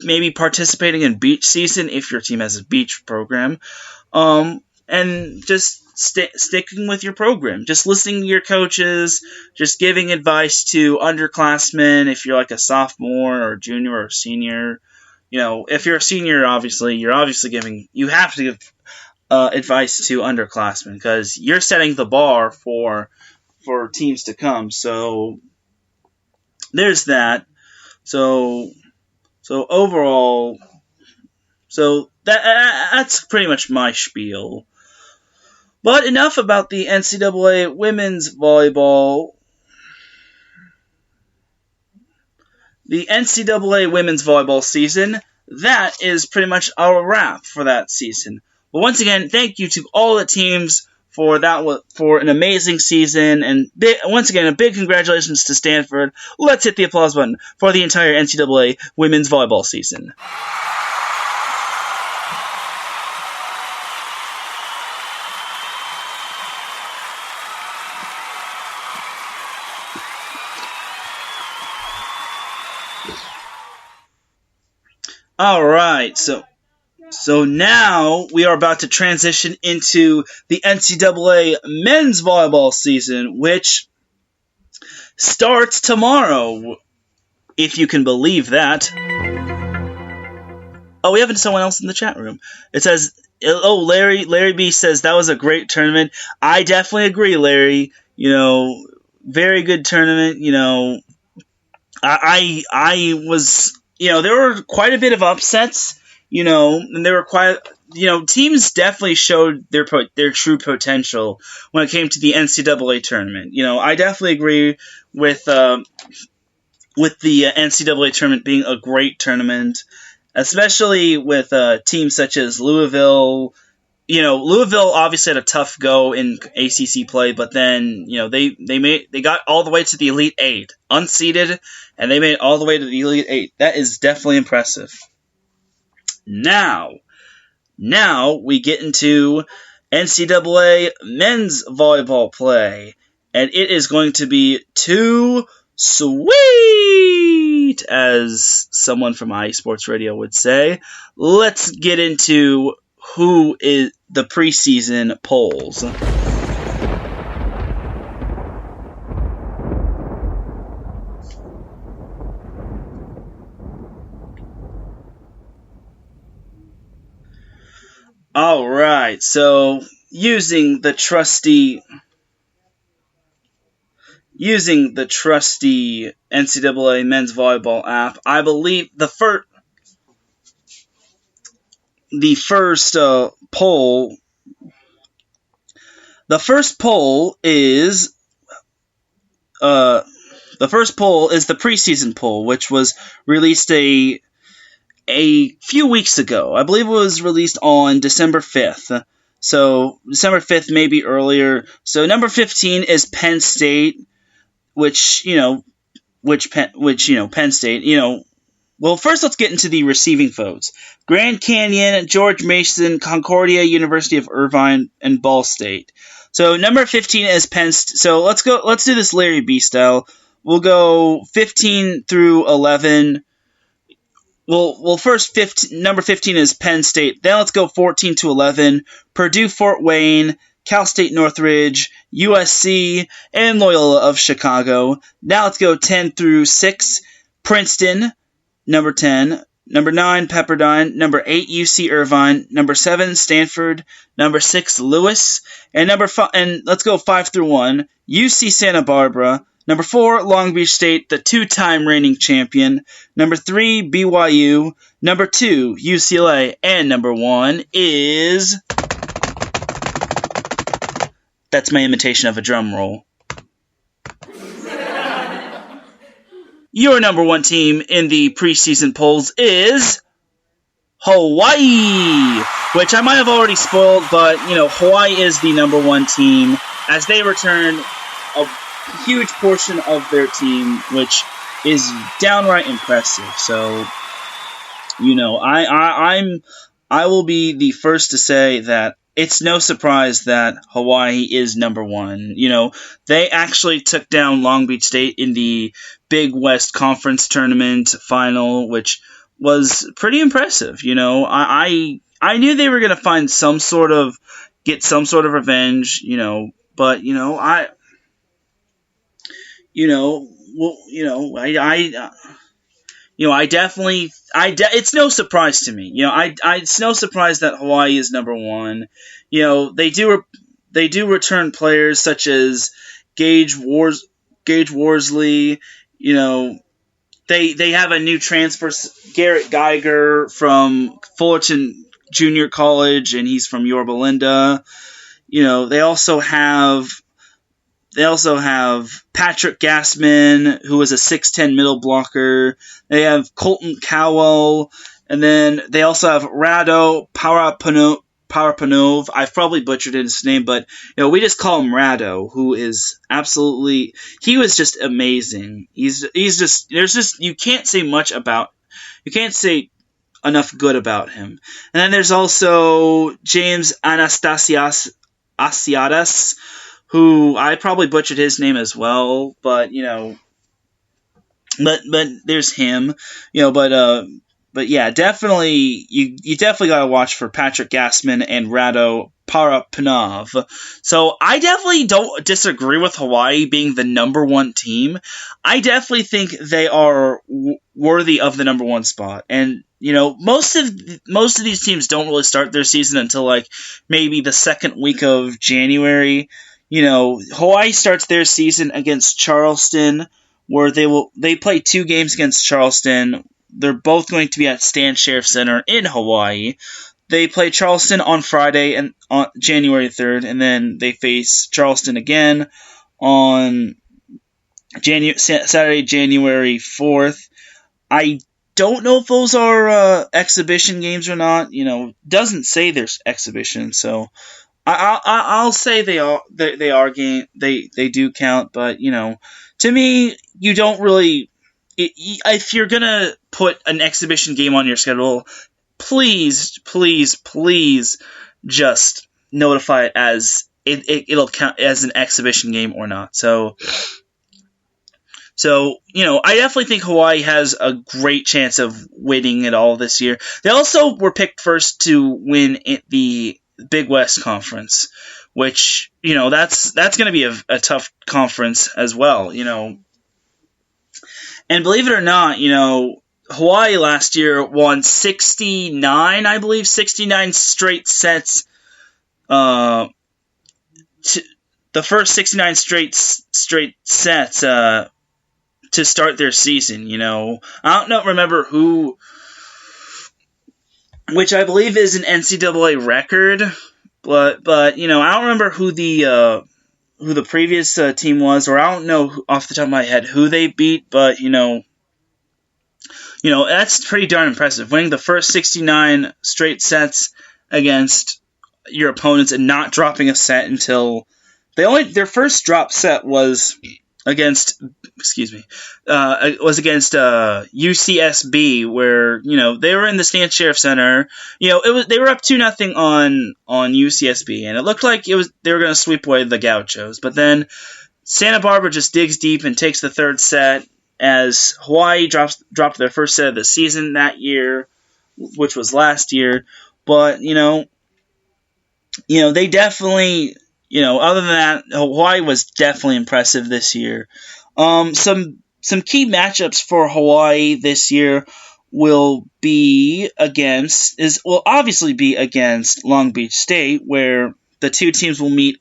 maybe participating in beach season if your team has a beach program, and just sticking with your program, just listening to your coaches, just giving advice to underclassmen if you're like a sophomore or junior or senior. If you're a senior, obviously, you have to give advice to underclassmen because you're setting the bar for teams to come. So there's that. So overall, that's pretty much my spiel. But enough about the NCAA women's volleyball. The NCAA women's volleyball season, that is pretty much our wrap for that season. But once again, thank you to all the teams for an amazing season, and once again, a big congratulations to Stanford. Let's hit the applause button for the entire NCAA women's volleyball season. All right, so now we are about to transition into the NCAA men's volleyball season, which starts tomorrow, if you can believe that. Oh, we have someone else in the chat room. It says, Larry B says that was a great tournament. I definitely agree, Larry. Very good tournament. I was, there were quite a bit of upsets. And they were quite, teams definitely showed their true potential when it came to the NCAA tournament. I definitely agree with the NCAA tournament being a great tournament, especially with teams such as Louisville. Louisville obviously had a tough go in ACC play, but then they got all the way to the Elite Eight, unseeded, and they made it all the way to the Elite Eight. That is definitely impressive. Now we get into NCAA men's volleyball play, and it is going to be too sweet, as someone from iSports Radio would say. Let's get into who is the preseason polls. All right, so using the trusty NCAA men's volleyball app, I believe the first poll is the preseason poll, which was released a few weeks ago. I believe it was released on December 5th. So December 5th, maybe earlier. So number 15 is Penn State, Penn State, Well, first let's get into the receiving votes. Grand Canyon, George Mason, Concordia, University of Irvine, and Ball State. So number 15 is Penn State. So let's do this Larry B style. We'll go 15 through 11. Well, first number 15 is Penn State. Then let's go 14 to 11. Purdue, Fort Wayne, Cal State Northridge, USC, and Loyola of Chicago. Now let's go 10 through 6. Princeton, number 10. Number 9, Pepperdine. Number 8, UC Irvine. Number 7, Stanford. Number 6, Lewis. And let's go 5 through 1. UC Santa Barbara. Number 4, Long Beach State, the two-time reigning champion. Number 3, BYU. Number 2, UCLA. And number 1 is... That's my imitation of a drum roll. Your number 1 team in the preseason polls is Hawaii, which I might have already spoiled, but, Hawaii is the number 1 team as they return a huge portion of their team, which is downright impressive. So, I will be the first to say that it's no surprise that Hawaii is number 1. They actually took down Long Beach State in the Big West Conference Tournament final, which was pretty impressive. I knew they were going to get some sort of revenge, but it's no surprise to me. It's no surprise that Hawaii is number 1. They do return players such as Gage Worsley. They have a new transfer, Garrett Geiger from Fullerton Junior College, and he's from Yorba Linda. They also have Patrick Gassman, who is a 6'10 middle blocker. They have Colton Cowell. And then they also have Rado Parapanov. I've probably butchered his name, but we just call him Rado, who is he was just amazing. He's just you can't say enough good about him. And then there's also James Anastasiadis, who I probably butchered his name as well, but but there's him, but yeah, definitely you definitely gotta watch for Patrick Gassman and Rado Parapanov. So I definitely don't disagree with Hawaii being the number 1 team. I definitely think they are worthy of the number 1 spot, and most of these teams don't really start their season until maybe the second week of January. Hawaii starts their season against Charleston, where they play 2 games against Charleston. They're both going to be at Stan Sheriff Center in Hawaii. They play Charleston on Friday and on January 3rd, and then they face Charleston again on Saturday, January 4th. I don't know if those are exhibition games or not. Doesn't say there's exhibition, so I'll say they are game. They do count, but to me, you don't really. If you're gonna put an exhibition game on your schedule, please just notify it as it'll count as an exhibition game or not. So So, I definitely think Hawaii has a great chance of winning it all this year. They also were picked first to win the Big West Conference, which, that's going to be a tough conference as well, And believe it or not, Hawaii last year won 69, I believe, 69 straight sets. The first 69 straight sets to start their season. I don't remember who, which I believe is an NCAA record, but I don't remember who the previous team was, or I don't know off the top of my head who they beat, but that's pretty darn impressive. Winning the first 69 straight sets against your opponents and not dropping a set until their first drop set was against UCSB, where they were in the Stan Sheriff Center. They were up 2-0 on UCSB, and it looked like they were going to sweep away the Gauchos. But then Santa Barbara just digs deep and takes the third set, as Hawaii dropped their first set of the season that year, which was last year. But they definitely. Other than that, Hawaii was definitely impressive this year. Some key matchups for Hawaii this year will obviously be against Long Beach State, where the two teams will meet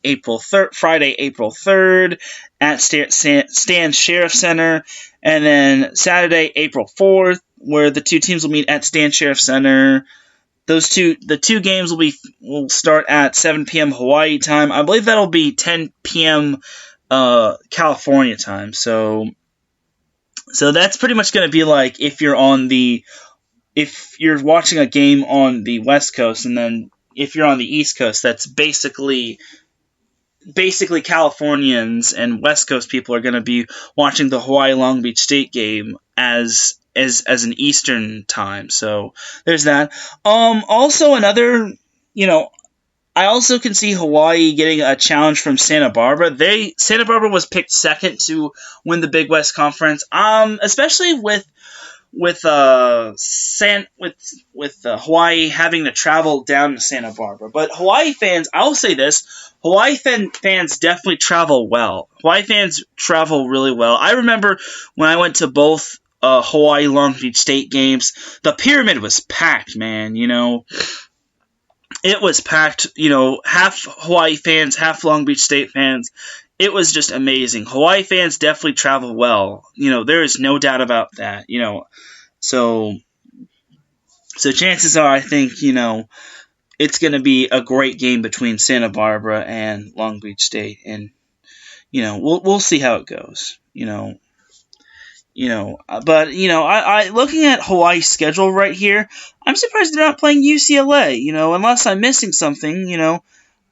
Friday, April 3rd at Stan Sheriff Center, and then Saturday, April 4th, where the two teams will meet at Stan Sheriff Center. The two games will start at 7 p.m. Hawaii time. I believe that'll be 10 p.m. California time. So that's pretty much going to be like if you're watching a game on the West Coast, and then if you're on the East Coast, that's basically Californians and West Coast people are going to be watching the Hawaii Long Beach State game as an Eastern time. So there's that. Also another, I also can see Hawaii getting a challenge from Santa Barbara. Santa Barbara was picked second to win the Big West Conference. Especially with Hawaii having to travel down to Santa Barbara. But Hawaii fans, I'll say this, Hawaii fans definitely travel well. Hawaii fans travel really well. I remember when I went to both Hawaii Long Beach State games, the pyramid was packed, man. It was packed, half Hawaii fans, half Long Beach State fans. It was just amazing. Hawaii fans definitely travel well. There is no doubt about that. So chances are, I think, it's going to be a great game between Santa Barbara and Long Beach State, and we'll see how it goes. But I looking at Hawaii's schedule right here, I'm surprised they're not playing UCLA. Unless I'm missing something.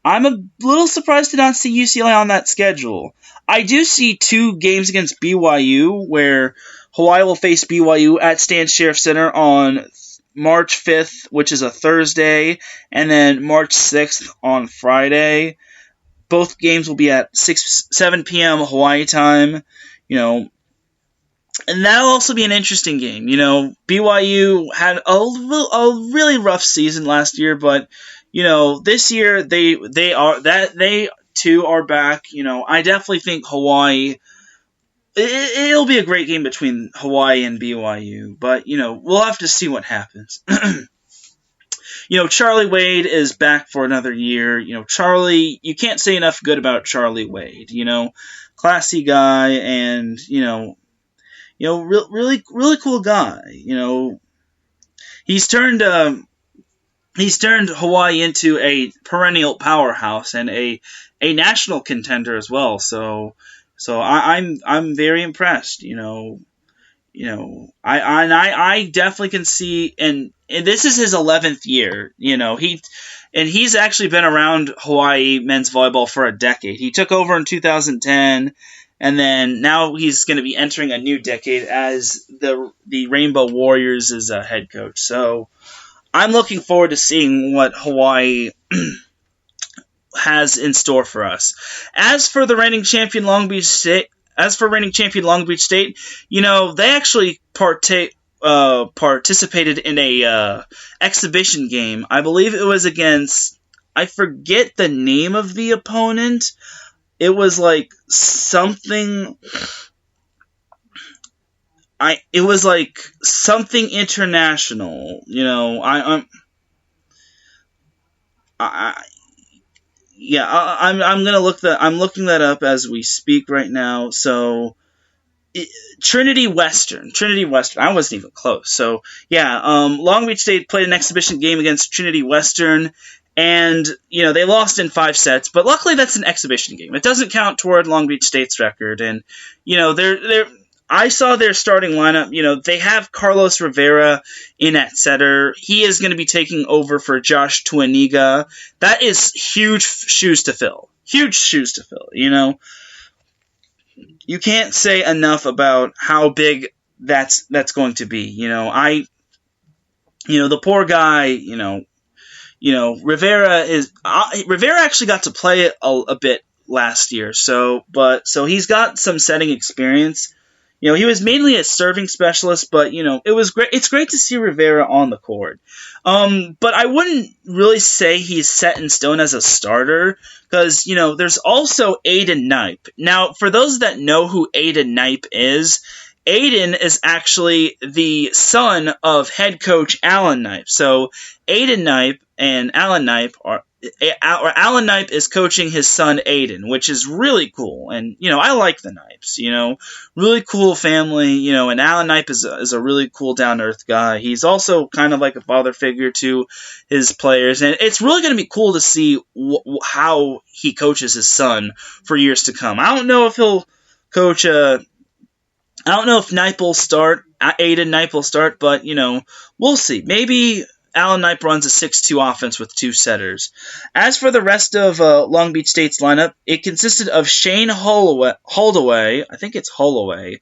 I'm a little surprised to not see UCLA on that schedule. I do see two games against BYU, where Hawaii will face BYU at Stan Sheriff Center on March 5th, which is a Thursday, and then March 6th on Friday. Both games will be at 7 p.m. Hawaii time. And that'll also be an interesting game. BYU had a really rough season last year, but this year they too are back. I definitely think Hawaii. It'll be a great game between Hawaii and BYU, but we'll have to see what happens. Charlie Wade is back for another year. Charlie, you can't say enough good about Charlie Wade. Classy guy, and really cool guy. He's turned Hawaii into a perennial powerhouse and a national contender as well. So I'm very impressed. I definitely can see, and this is his 11th year. He's actually been around Hawaii men's volleyball for a decade. He took over in 2010. And then now he's going to be entering a new decade as the Rainbow Warriors as a head coach. So I'm looking forward to seeing what Hawaii has in store for us. As for the reigning champion Long Beach State, As for reigning champion Long Beach State, they actually participated in a exhibition game. I believe it was against, I forget the name of the opponent. It was like something. It was like something international. I'm gonna look that. I'm looking that up as we speak right now. So. Trinity Western. I wasn't even close. So, yeah, Long Beach State played an exhibition game against Trinity Western, and, they lost in 5 sets, but luckily that's an exhibition game. It doesn't count toward Long Beach State's record, and, I saw their starting lineup. They have Carlos Rivera in at setter. He is going to be taking over for Josh Tuaniga. That is huge shoes to fill. You can't say enough about how big that's going to be. The poor guy, Rivera actually got to play it a bit last year. So he's got some setting experience. He was mainly a serving specialist, but, it was great. It's great to see Rivera on the court. But I wouldn't really say he's set in stone as a starter because, there's also Aiden Knipe. Now, for those that know who Aiden Knipe is actually the son of head coach Alan Knipe. So Aiden Knipe and Alan Knipe Alan Knipe is coaching his son Aiden, which is really cool. And, I like the Knipes, really cool family, and Alan Knipe is a really cool down-to-earth guy. He's also kind of like a father figure to his players. And it's really going to be cool to see how he coaches his son for years to come. I don't know if he'll coach I don't know if Knipe will start, Aiden Knipe will start, but, we'll see. Maybe Alan Knipe runs a 6-2 offense with 2 setters. As for the rest of Long Beach State's lineup, it consisted of Shane Holdaway, I think it's Holdaway,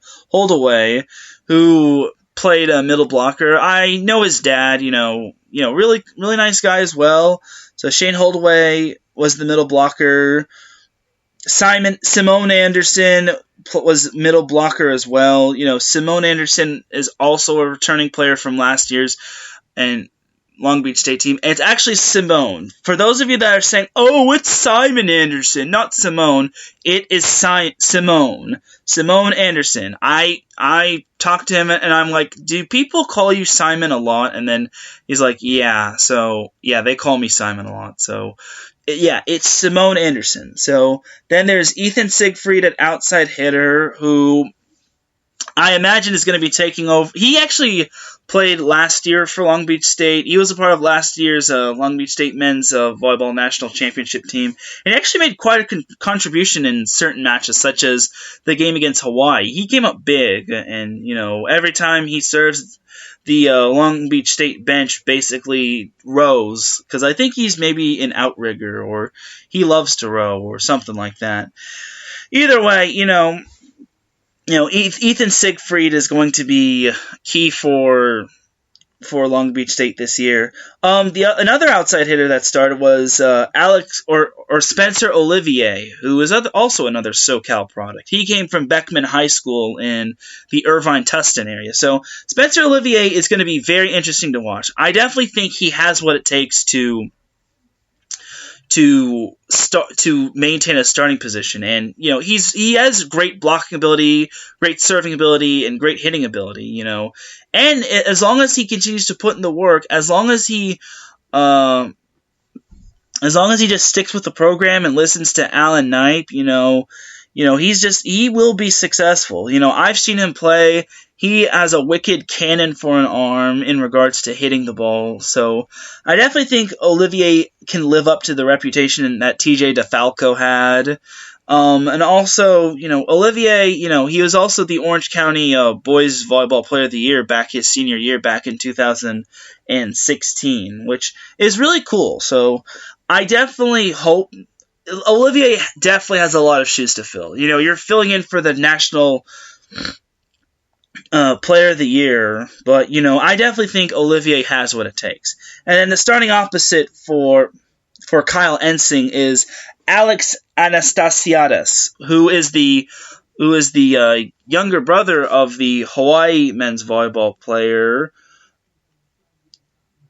who played a middle blocker. I know his dad, really really nice guy as well. So Shane Holdaway was the middle blocker. Simone Anderson was middle blocker as well. Simone Anderson is also a returning player from last year's and Long Beach State team. It's actually Simone. For those of you that are saying, "Oh, it's Simon Anderson, not Simone," it is Simone. Simone Anderson. I talked to him and I'm like, "Do people call you Simon a lot?" And then he's like, "Yeah." So yeah, they call me Simon a lot. So yeah, it's Simone Anderson. So then there's Ethan Siegfried at outside hitter, who I imagine is going to be taking over. He actually played last year for Long Beach State. He was a part of last year's Long Beach State men's volleyball national championship team. And he actually made quite a contribution in certain matches, such as the game against Hawaii. He came up big, and, every time he serves, the Long Beach State bench basically rows, because I think he's maybe an outrigger, or he loves to row, or something like that. Either way, Ethan Siegfried is going to be key for Long Beach State this year. Another outside hitter that started was Alex or Spencer Olivier, who is also another SoCal product. He came from Beckman High School in the Irvine-Tustin area. So Spencer Olivier is going to be very interesting to watch. I definitely think he has what it takes to maintain a starting position, and he has great blocking ability, great serving ability, and great hitting ability. And as long as he continues to put in the work, as long as he just sticks with the program and listens to Alan Knipe, he will be successful. I've seen him play. He has a wicked cannon for an arm in regards to hitting the ball. So I definitely think Olivier can live up to the reputation that TJ DeFalco had. And also, Olivier, he was also the Orange County Boys Volleyball Player of the Year his senior year back in 2016, which is really cool. So I definitely hope Olivier definitely has a lot of shoes to fill. You're filling in for the national Player of the Year, but I definitely think Olivier has what it takes. And then the starting opposite for Kyle Ensing is Alex Anastasiadis, who is the who is the younger brother of the Hawaii men's volleyball player,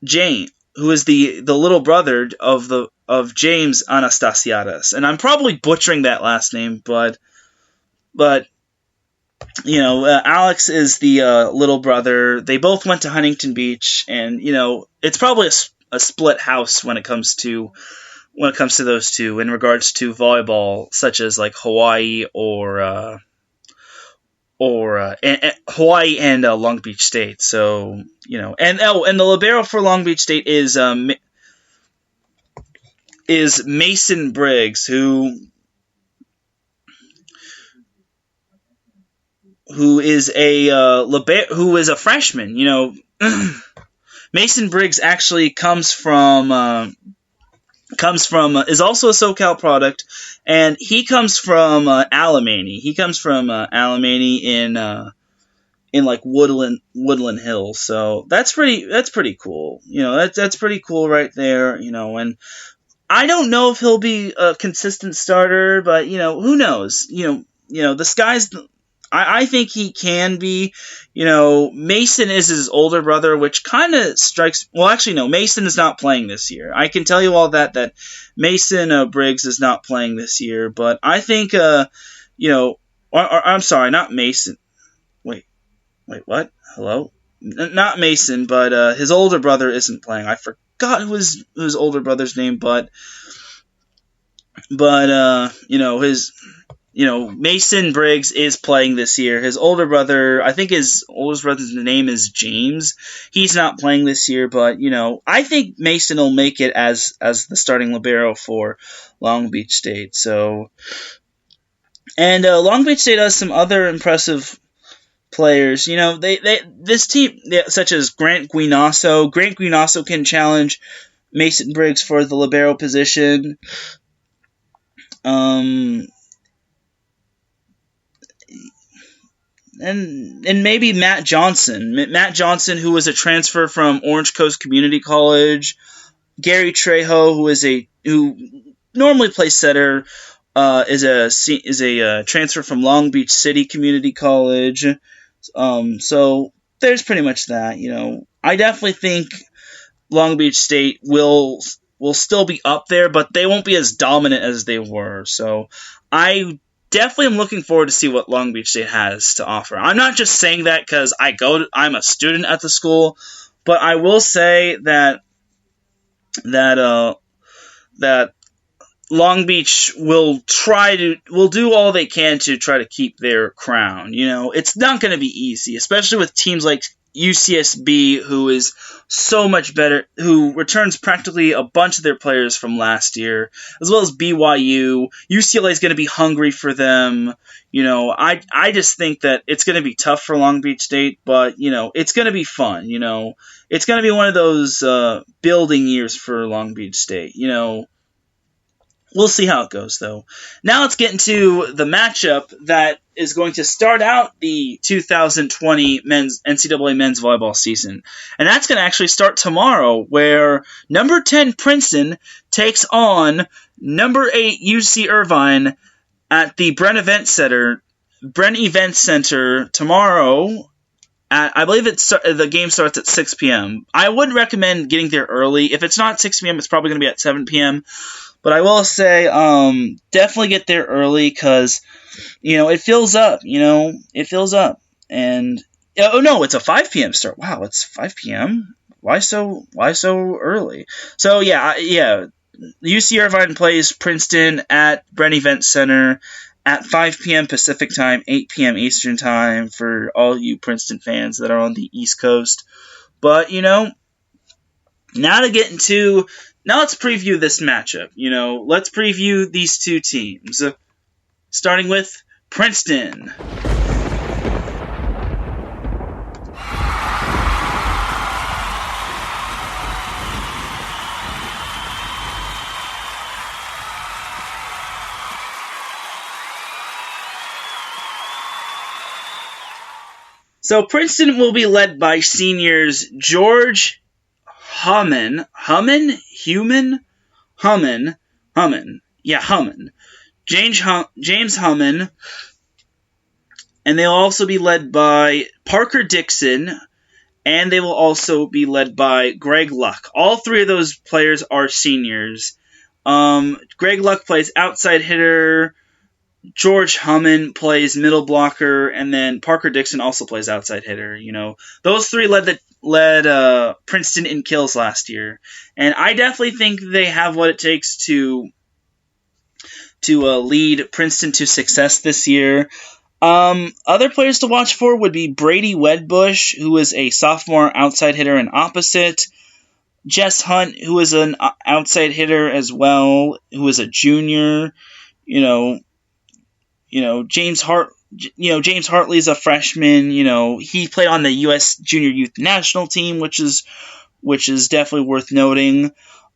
Jane, who is the little brother of James Anastasiadis. And I'm probably butchering that last name, but Alex is the little brother. They both went to Huntington Beach, and it's probably a split house when it comes to those two in regards to volleyball, such as like Hawaii or Hawaii and Long Beach State. So and the libero for Long Beach State is Mason Briggs, who is a freshman. Mason Briggs actually is also a SoCal product, and he comes from Alemany. He comes from Alemany in like Woodland Hills. So that's pretty cool. That's pretty cool right there. And I don't know if he'll be a consistent starter, but who knows? The sky's. I think he can be. Mason is his older brother, which kind of strikes. Well, actually, no. Mason is not playing this year. I can tell you all that Mason Briggs is not playing this year. But I think, I'm sorry, not Mason. Wait, what? Hello? Not Mason, but his older brother isn't playing. I forgot his older brother's name, but Mason Briggs is playing this year. His older brother, I think his oldest brother's name is James. He's not playing this year, but, I think Mason will make it as the starting libero for Long Beach State. So, and Long Beach State has some other impressive players. This team, such as Grant Guinasso. Grant Guinasso can challenge Mason Briggs for the libero position. And maybe Matt Johnson. Matt Johnson, who was a transfer from Orange Coast Community College. Gary Trejo, who normally plays setter, is a transfer from Long Beach City Community College. So there's pretty much that. I definitely think Long Beach State will still be up there, but they won't be as dominant as they were. So I definitely am looking forward to see what Long Beach State has to offer. I'm not just saying that because I'm a student at the school, but I will say that Long Beach will do all they can to try to keep their crown. It's not going to be easy, especially with teams like UCSB, who is so much better, who returns practically a bunch of their players from last year, as well as BYU. UCLA is going to be hungry for them. I just think that it's going to be tough for Long Beach State, but, it's going to be fun. It's going to be one of those building years for Long Beach State. We'll see how it goes, though. Now let's get into the matchup that is going to start out the 2020 NCAA men's volleyball season. And that's going to actually start tomorrow, where number 10 Princeton takes on number 8 UC Irvine at the Bren Event Center tomorrow. I believe the game starts at 6 p.m. I would recommend getting there early. If it's not 6 p.m., it's probably going to be at 7 p.m., but I will say, definitely get there early because, it fills up. It fills up. And no, it's a 5 p.m. start. Wow, it's 5 p.m. Why so early? So yeah. UC Irvine plays Princeton at Bren Event Center at 5 p.m. Pacific time, 8 p.m. Eastern time for all you Princeton fans that are on the East Coast. But now let's preview this matchup. Let's preview these two teams. Starting with Princeton. So Princeton will be led by seniors George Hummin. James Hummin, and they'll also be led by Parker Dixon, and they will also be led by Greg Luck. All three of those players are seniors. Greg Luck plays outside hitter, George Hummin plays middle blocker, and then Parker Dixon also plays outside hitter. Those three led Princeton in kills last year, and I definitely think they have what it takes to lead Princeton to success this year. Other players to watch for would be Brady Wedbush, who is a sophomore outside hitter and opposite. Jess Hunt, who is an outside hitter as well, who is a junior. James Hartley is a freshman. He played on the U.S. Junior Youth National Team, which is definitely worth noting.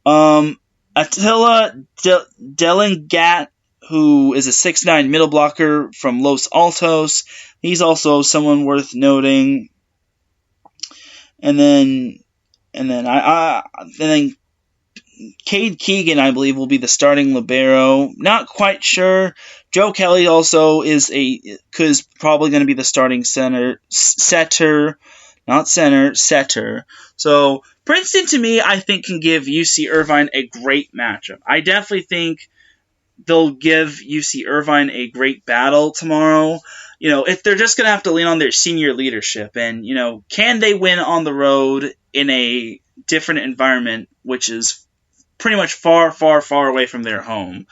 Attila Delingat, who is a 6'9" middle blocker from Los Altos. He's also someone worth noting. And then Cade Keegan, I believe, will be the starting libero. Not quite sure. Joe Kelly also is probably going to be the starting setter. So Princeton, to me, I think can give UC Irvine a great matchup. I definitely think they'll give UC Irvine a great battle tomorrow. If they're just going to have to lean on their senior leadership, and can they win on the road in a different environment, which is pretty much far, far, far away from their home.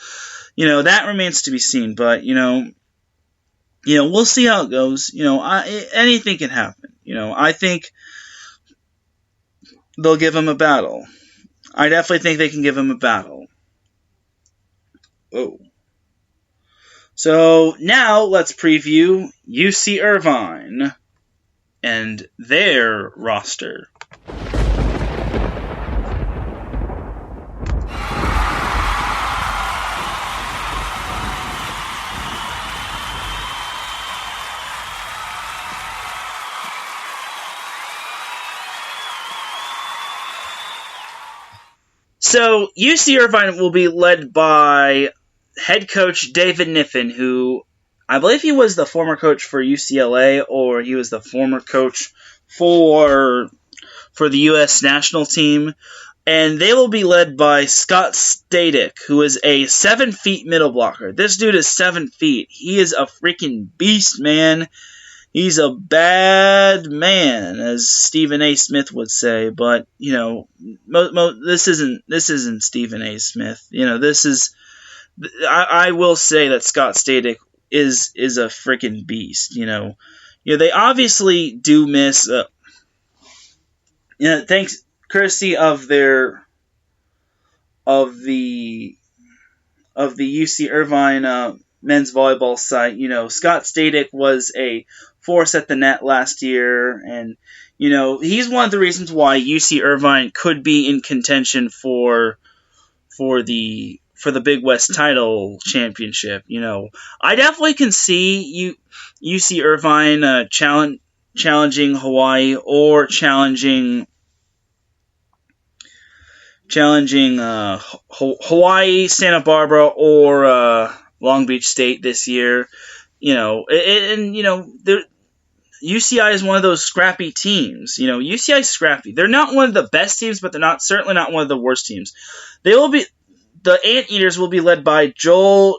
That remains to be seen, but we'll see how it goes. Anything can happen. I think they'll give them a battle. I definitely think they can give them a battle. Oh. So now let's preview UC Irvine and their roster. So UC Irvine will be led by head coach David Niffen, who I believe he was the former coach for UCLA, or he was the former coach for the U.S. national team. And they will be led by Scott Static, who is a 7 feet middle blocker. This dude is 7 feet. He is a freaking beast, man. He's a bad man, as Stephen A. Smith would say. But this isn't Stephen A. Smith. This is. I will say that Scott Static is a freaking beast. They obviously do miss. Thanks, courtesy of the UC Irvine men's volleyball site. Scott Static was a force at the net last year, and he's one of the reasons why UC Irvine could be in contention for the Big West title championship. I definitely can see UC Irvine challenging Hawaii, or challenging Hawaii, Santa Barbara, or Long Beach State this year. UCI is one of those scrappy teams. UCI is scrappy. They're not one of the best teams, but they're certainly not one of the worst teams. The Anteaters will be led by Joel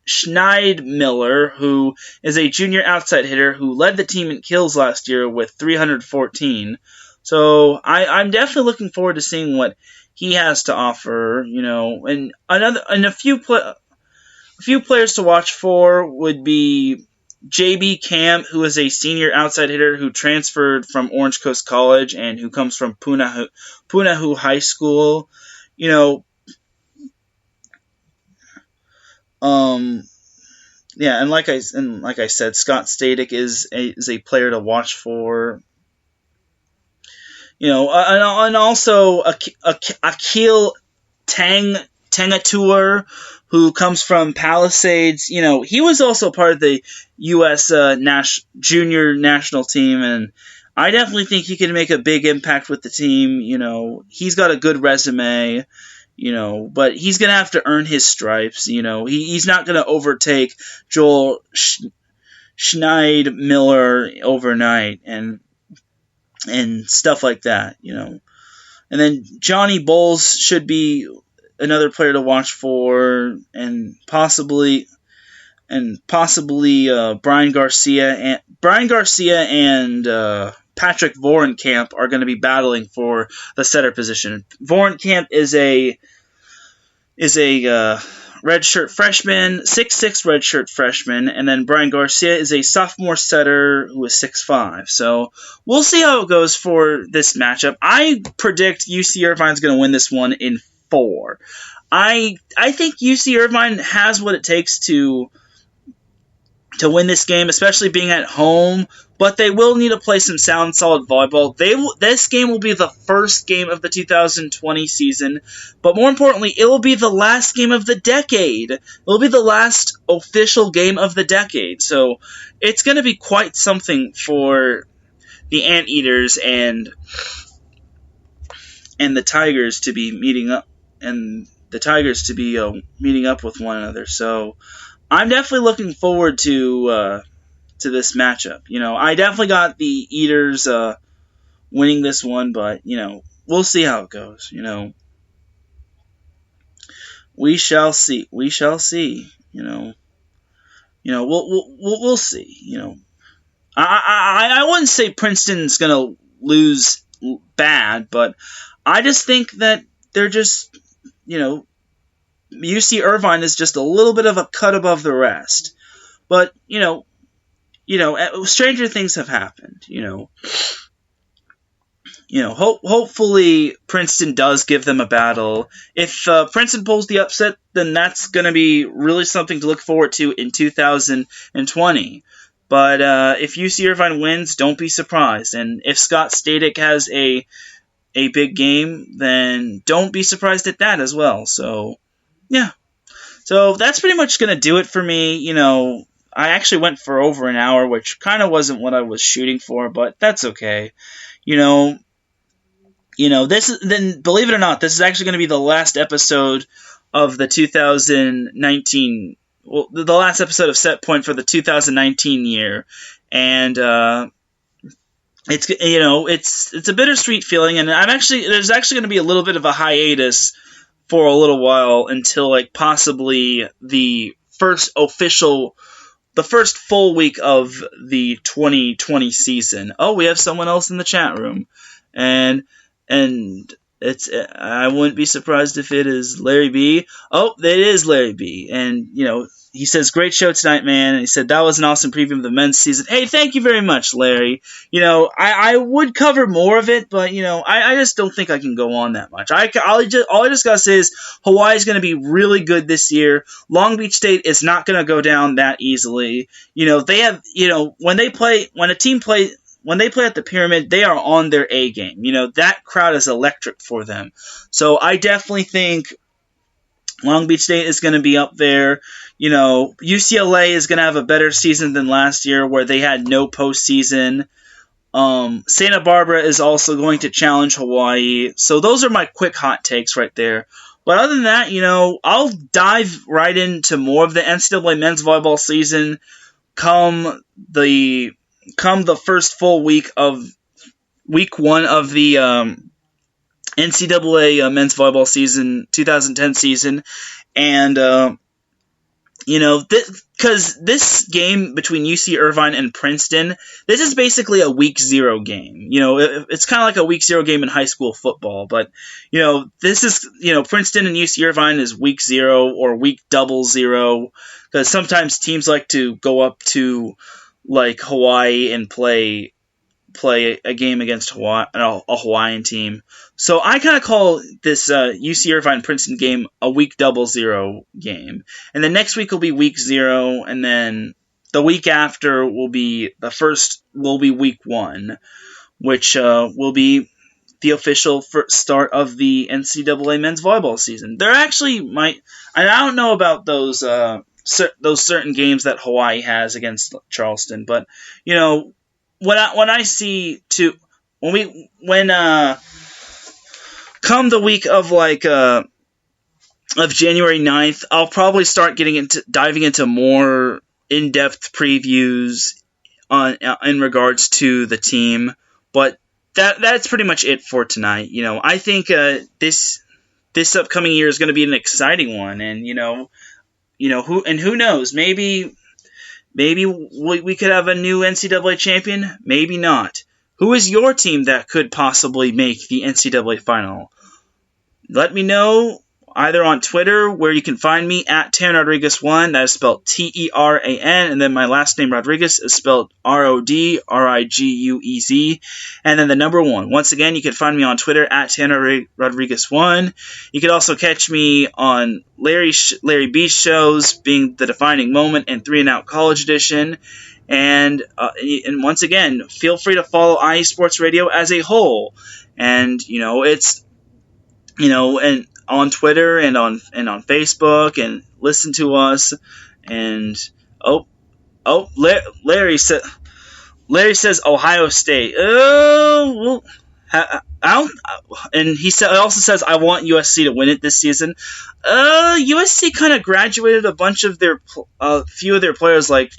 Schneidmiller, who is a junior outside hitter who led the team in kills last year with 314. So I'm definitely looking forward to seeing what he has to offer. And a few players to watch for would be JB Camp, who is a senior outside hitter who transferred from Orange Coast College and who comes from Punahou High School. And like I said, Scott Static is a player to watch for. And also Akil Tangatour, who comes from Palisades. He was also part of the U.S. junior national team, and I definitely think he can make a big impact with the team. He's got a good resume. But he's going to have to earn his stripes. He's not going to overtake Joel Schneid Miller overnight and stuff like that, And then Johnny Bowles should be another player to watch for, and possibly Brian Garcia and Patrick Vorenkamp are going to be battling for the setter position. Vorenkamp is a redshirt freshman, 6'6" redshirt freshman, and then Brian Garcia is a sophomore setter who is 6'5". So we'll see how it goes for this matchup. I predict UC Irvine's going to win this one in 4. I think UC Irvine has what it takes to win this game, especially being at home, but they will need to play some sound, solid volleyball. This game will be the first game of the 2020 season, but more importantly, it will be the last game of the decade. It will be the last official game of the decade, so it's going to be quite something for the Anteaters and the Tigers to be meeting up, meeting up with one another. So I'm definitely looking forward to this matchup. I definitely got the Eaters winning this one, but we'll see how it goes. We shall see. We shall see. We'll see. I wouldn't say Princeton's gonna lose bad, but I just think that they're just UC Irvine is just a little bit of a cut above the rest. But, stranger things have happened, hopefully Princeton does give them a battle. If Princeton pulls the upset, then that's going to be really something to look forward to in 2020. But if UC Irvine wins, don't be surprised. And if Scott Static has a big game, then don't be surprised at that as well. So, yeah. So that's pretty much going to do it for me. I actually went for over an hour, which kind of wasn't what I was shooting for, but that's okay. Believe it or not, this is actually going to be the last episode of the 2019, the last episode of Set Point for the 2019 year. And, it's a bittersweet feeling, and there's actually going to be a little bit of a hiatus for a little while until possibly the first full week of the 2020 season. Oh, we have someone else in the chat room, and it's I wouldn't be surprised if it is Larry B. Oh, it is Larry B. And he says, great show tonight, man. And he said, that was an awesome preview of the men's season. Hey, thank you very much, Larry. I would cover more of it, but, I just don't think I can go on that much. All I just got to say is Hawaii's going to be really good this year. Long Beach State is not going to go down that easily. They have, when they play at the Pyramid, they are on their A game. That crowd is electric for them. So I definitely think Long Beach State is going to be up there. UCLA is going to have a better season than last year where they had no postseason. Santa Barbara is also going to challenge Hawaii. So those are my quick hot takes right there. But other than that, I'll dive right into more of the NCAA men's volleyball season come the first full week of week 1 of the NCAA men's volleyball season, 2010 season. And, because this game between UC Irvine and Princeton, this is basically a week 0 game. It's kind of like a week 0 game in high school football. But, this is, Princeton and UC Irvine is week 0 or week 00. Because sometimes teams like to go up to, Hawaii and play a game against a Hawaiian team. So I kind of call this UC Irvine Princeton game a week 00 game. And the next week will be week 0, and then the week after will be week 1, which will be the official start of the NCAA men's volleyball season. There actually might, and I don't know about those certain games that Hawaii has against Charleston, but when I see come the week of of January 9th, I'll probably start diving into more in-depth previews in regards to the team, but that's pretty much it for tonight. I think this upcoming year is going to be an exciting one, and who knows? Maybe we could have a new NCAA champion. Maybe not. Who is your team that could possibly make the NCAA final? Let me know either on Twitter, where you can find me at Teran Rodriguez 1. That is spelled Teran, and then my last name Rodriguez is spelled Rodriguez, and then the number 1. Once again, you can find me on Twitter at Teran Rodriguez 1. You can also catch me on Larry B's shows, being The Defining Moment and 3 and Out College Edition. And once again, feel free to follow IE Sports Radio as a whole. And and on Twitter and on Facebook, and listen to us. And Larry says Ohio State. And he also says I want USC to win it this season. USC kind of graduated a bunch of few of their players, like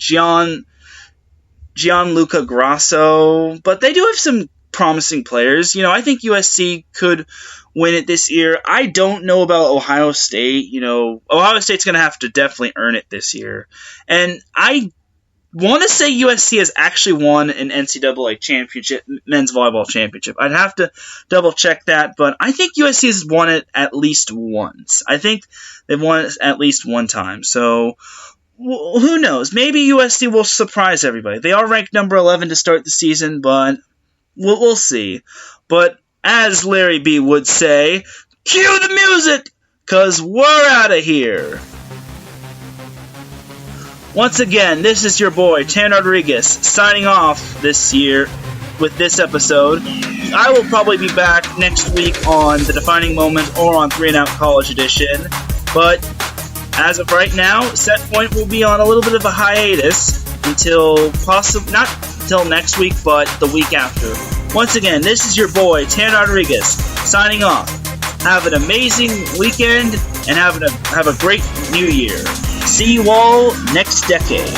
Gianluca Grasso, but they do have some promising players. I think USC could win it this year. I don't know about Ohio State. Ohio State's going to have to definitely earn it this year. And I want to say USC has actually won an NCAA championship, men's volleyball championship. I'd have to double check that, but I think USC has won it at least once. I think they've won it at least one time. So who knows? Maybe USC will surprise everybody. They are ranked number 11 to start the season, but we'll see. But as Larry B would say, cue the music, 'cause we're out of here. Once again, this is your boy, Teran Rodriguez, signing off this year with this episode. I will probably be back next week on The Defining Moment or on 3 and Out College Edition. But as of right now, Setpoint will be on a little bit of a hiatus until not until next week, but the week after. Once again, this is your boy, Teran Rodriguez, signing off. Have an amazing weekend and have a great new year. See you all next decade.